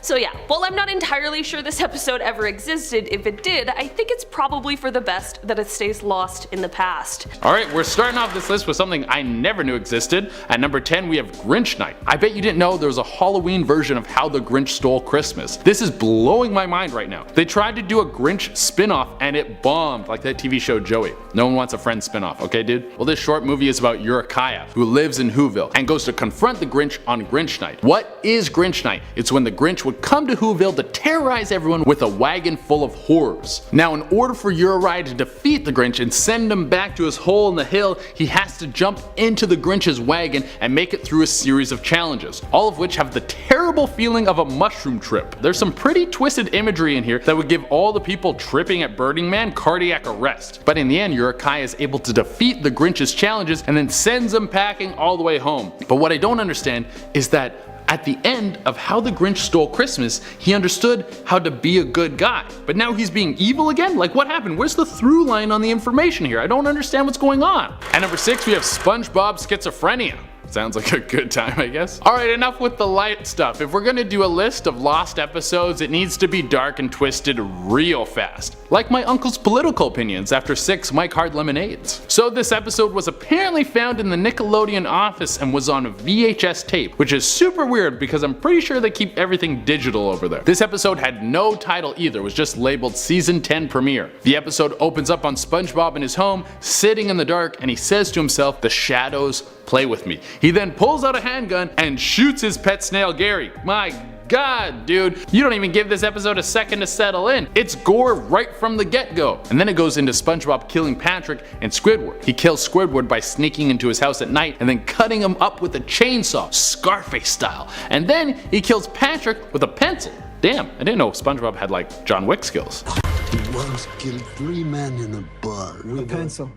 So yeah, while I'm not entirely sure this episode ever existed, if it did, I think it's probably for the best that it stays lost in the past. Alright, we're starting off this list with something I never knew existed. At number 10 we have Grinch Night. I bet you didn't know there was a Halloween version of How the Grinch Stole Christmas. This is blowing my mind right now. They tried to do a Grinch spin-off and it bombed, like that TV show Joey. No one wants a Friends spin-off, okay dude? Well, this short movie is about Urukiah, who lives in Whoville and goes to confront the Grinch on Grinch Night. What is Grinch Night? It's when the Grinch would come to Whoville to terrorize everyone with a wagon full of horrors. Now, in order for Uri to defeat the Grinch and send him back to his hole in the hill, he has to jump into the Grinch's wagon and make it through a series of challenges, all of which have the terrible feeling of a mushroom trip. There's some pretty twisted imagery in here that would give all the people tripping at Burning Man cardiac arrest. But in the end, Urukiah is able to defeat the Grinch's challenges and then sends him packing all the way home. But what I don't understand is that at the end of How the Grinch Stole Christmas, he understood how to be a good guy. But now he's being evil again? Like, what happened? Where's the through line on the information here? I don't understand what's going on. At number 6 we have SpongeBob Schizophrenia. Sounds like a good time, I guess. Alright, enough with the light stuff. If we're gonna do a list of lost episodes, it needs to be dark and twisted real fast. Like my uncle's political opinions after 6 Mike Hard Lemonades. So this episode was apparently found in the Nickelodeon office and was on VHS tape, which is super weird because I'm pretty sure they keep everything digital over there. This episode had no title either, it was just labeled Season 10 Premiere. The episode opens up on SpongeBob in his home, sitting in the dark, and he says to himself, "The shadows play with me." He then pulls out a handgun and shoots his pet snail Gary. My god, dude, you don't even give this episode a second to settle in. It's gore right from the get-go. And then it goes into SpongeBob killing Patrick and Squidward. He kills Squidward by sneaking into his house at night and then cutting him up with a chainsaw, Scarface style. And then he kills Patrick with a pencil. Damn, I didn't know SpongeBob had like John Wick skills. He once killed 3 men in a bar. A pencil.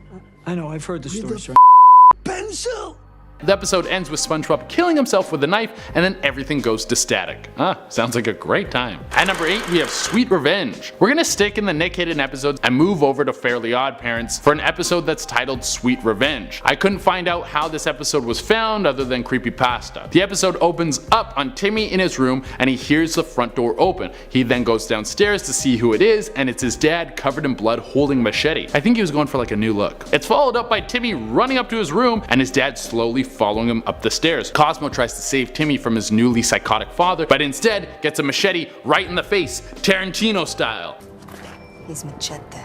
I know, I've heard the story, sir. Pencil? The episode ends with SpongeBob killing himself with a knife, and then everything goes to static. Sounds like a great time. At number 8 we have Sweet Revenge. We're gonna stick in the Nick Hidden episodes and move over to Fairly Odd Parents for an episode that's titled Sweet Revenge. I couldn't find out how this episode was found other than creepypasta. The episode opens up on Timmy in his room and he hears the front door open. He then goes downstairs to see who it is, and it's his dad covered in blood holding a machete. I think he was going for like a new look. It's followed up by Timmy running up to his room and his dad slowly following him up the stairs. Cosmo tries to save Timmy from his newly psychotic father, but instead gets a machete right in the face, Tarantino style. His machete.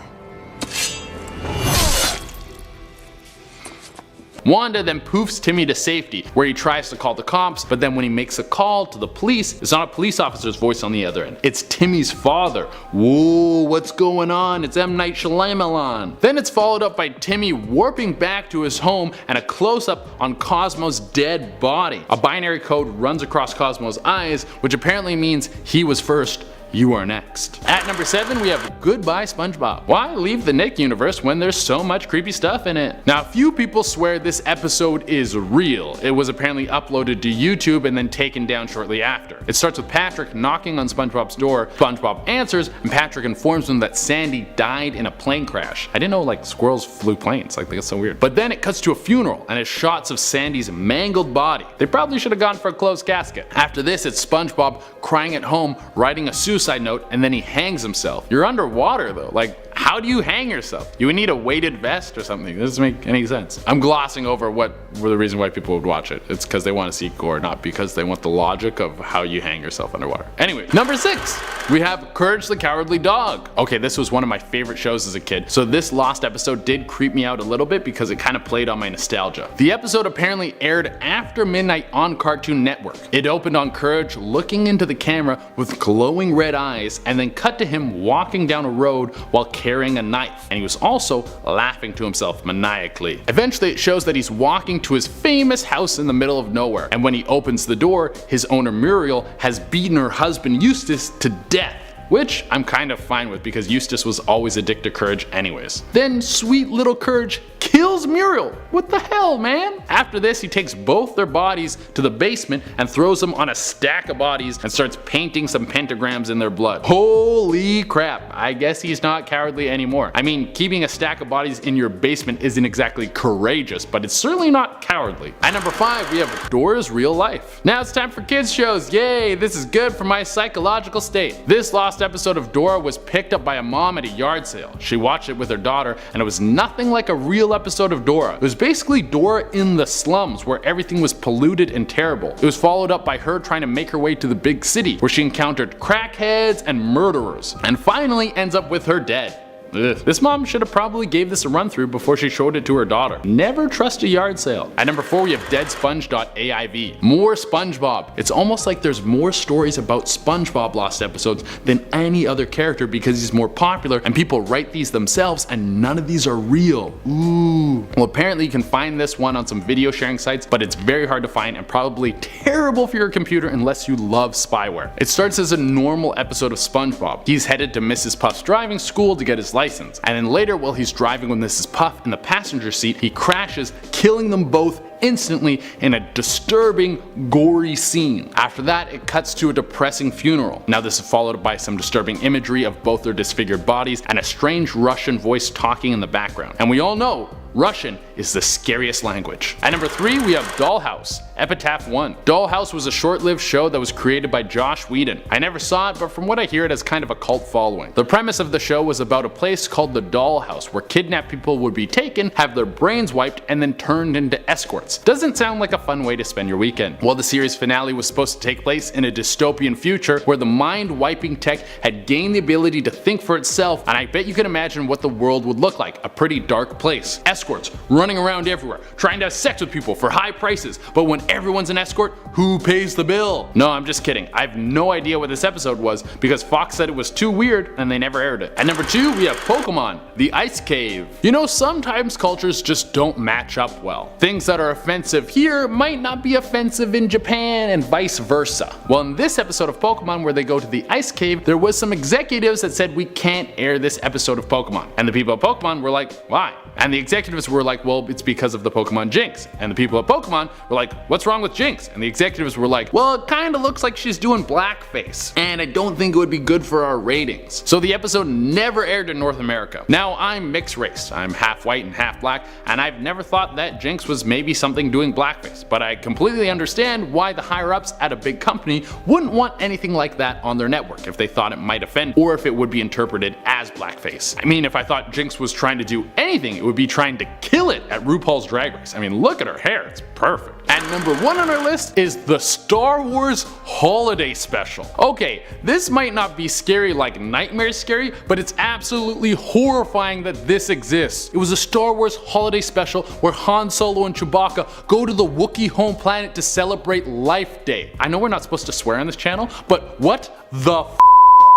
Wanda then poofs Timmy to safety, where he tries to call the cops, but then when he makes a call to the police, it's not a police officer's voice on the other end. It's Timmy's father. Whoa, what's going on? It's M. Night Shyamalan. Then it's followed up by Timmy warping back to his home and a close-up on Cosmo's dead body. A binary code runs across Cosmo's eyes, which apparently means he was first, you are next. At number 7 we have Goodbye SpongeBob. Why leave the Nick universe when there's so much creepy stuff in it? Now, a few people swear this episode is real. It was apparently uploaded to YouTube and then taken down shortly after. It starts with Patrick knocking on SpongeBob's door. SpongeBob answers and Patrick informs him that Sandy died in a plane crash. I didn't know like squirrels flew planes, like that's so weird. But then it cuts to a funeral and it's shots of Sandy's mangled body. They probably should have gone for a closed casket. After this it's SpongeBob crying at home, writing a suicide note, and then he hangs himself. You're underwater though, like how do you hang yourself? You would need a weighted vest or something. This doesn't make any sense. I'm glossing over what were the reason why people would watch it. It's because they want to see gore, not because they want the logic of how you hang yourself underwater. Anyway, number 6, we have Courage the Cowardly Dog. Okay, this was one of my favorite shows as a kid, so this lost episode did creep me out a little bit because it kind of played on my nostalgia. The episode apparently aired after midnight on Cartoon Network. It opened on Courage looking into the camera with glowing red eyes and then cut to him walking down a road while carrying a knife, and he was also laughing to himself maniacally. Eventually it shows that he's walking to his famous house in the middle of nowhere, and when he opens the door, his owner Muriel has beaten her husband Eustace to death. Which I'm kind of fine with because Eustace was always addicted to Courage anyways. Then sweet little Courage kills kills Muriel. What the hell, man? After this, he takes both their bodies to the basement and throws them on a stack of bodies and starts painting some pentagrams in their blood. Holy crap, I guess he's not cowardly anymore. I mean, keeping a stack of bodies in your basement isn't exactly courageous, but it's certainly not cowardly. At number 5, we have Dora's Real Life. Now it's time for kids shows. Yay, this is good for my psychological state. This lost episode of Dora was picked up by a mom at a yard sale. She watched it with her daughter, and it was nothing like a real episode of Dora. It was basically Dora in the slums where everything was polluted and terrible. It was followed up by her trying to make her way to the big city where she encountered crackheads and murderers, and finally ends up with her dead. Ugh. This mom should have probably gave this a run through before she showed it to her daughter. Never trust a yard sale. At number 4, we have deadsponge.aiv. More SpongeBob. It's almost like there's more stories about SpongeBob lost episodes than any other character because he's more popular and people write these themselves and none of these are real. Ooh. Well, apparently you can find this one on some video sharing sites, but it's very hard to find and probably terrible for your computer unless you love spyware. It starts as a normal episode of SpongeBob. He's headed to Mrs. Puff's driving school to get his license, and then later while he's driving with Mrs. Puff in the passenger seat, he crashes, killing them both instantly in a disturbing, gory scene. After that, it cuts to a depressing funeral. Now this is followed by some disturbing imagery of both their disfigured bodies and a strange Russian voice talking in the background. And we all know Russian is the scariest language. At number 3, we have Dollhouse, Epitaph 1. Dollhouse was a short-lived show that was created by Joss Whedon. I never saw it, but from what I hear it has kind of a cult following. The premise of the show was about a place called the Dollhouse where kidnapped people would be taken, have their brains wiped, and then turned into escorts. Doesn't sound like a fun way to spend your weekend. Well, the series finale was supposed to take place in a dystopian future where the mind-wiping tech had gained the ability to think for itself, and I bet you can imagine what the world would look like, a pretty dark place. Escorts running around everywhere, trying to have sex with people for high prices, but when everyone's an escort, who pays the bill? No, I'm just kidding. I have no idea what this episode was because Fox said it was too weird and they never aired it. At number 2, we have Pokemon, the Ice Cave. You know, sometimes cultures just don't match up well. Things that are offensive here might not be offensive in Japan and vice versa. Well, in this episode of Pokemon where they go to the Ice Cave, there was some executives that said we can't air this episode of Pokemon. And the people at Pokemon were like, why? And the executives were like, well, it's because of the Pokemon Jinx. And the people at Pokemon were like, what's wrong with Jinx? And the executives were like, well, it kinda looks like she's doing blackface. And I don't think it would be good for our ratings. So the episode never aired in North America. Now I'm mixed race. I'm half white and half black, and I've never thought that Jinx was maybe something doing blackface. But I completely understand why the higher ups at a big company wouldn't want anything like that on their network if they thought it might offend or if it would be interpreted as blackface. I mean, if I thought Jinx was trying to do anything, it would be trying to kill it at RuPaul's Drag Race. I mean, look at her hair, it's perfect. And number 1 on our list is the Star Wars Holiday Special. Okay, this might not be scary like Nightmare Scary, but it's absolutely horrifying that this exists. It was a Star Wars Holiday Special where Han Solo and Chewbacca go to the Wookiee home planet to celebrate Life Day. I know we're not supposed to swear on this channel, but what the f?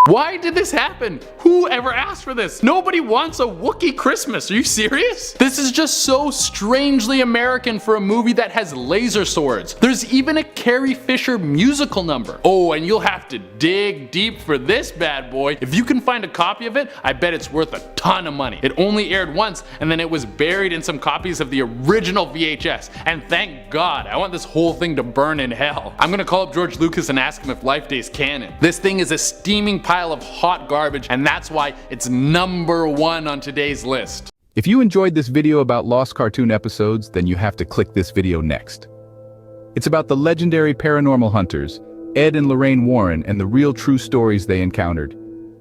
Why did this happen? Who ever asked for this? Nobody wants a Wookiee Christmas. Are you serious? This is just so strangely American for a movie that has laser swords. There's even a Carrie Fisher musical number. Oh, and you'll have to dig deep for this bad boy. If you can find a copy of it, I bet it's worth a ton of money. It only aired once, and then it was buried in some copies of the original VHS. And thank God, I want this whole thing to burn in hell. I'm gonna call up George Lucas and ask him if Life Day's canon. This thing is a steaming pile of hot garbage, and that's why it's number 1 on today's list. If you enjoyed this video about lost cartoon episodes, then you have to click this video next. It's about the legendary paranormal hunters, Ed and Lorraine Warren, and the real true stories they encountered.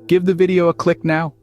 Give the video a click now.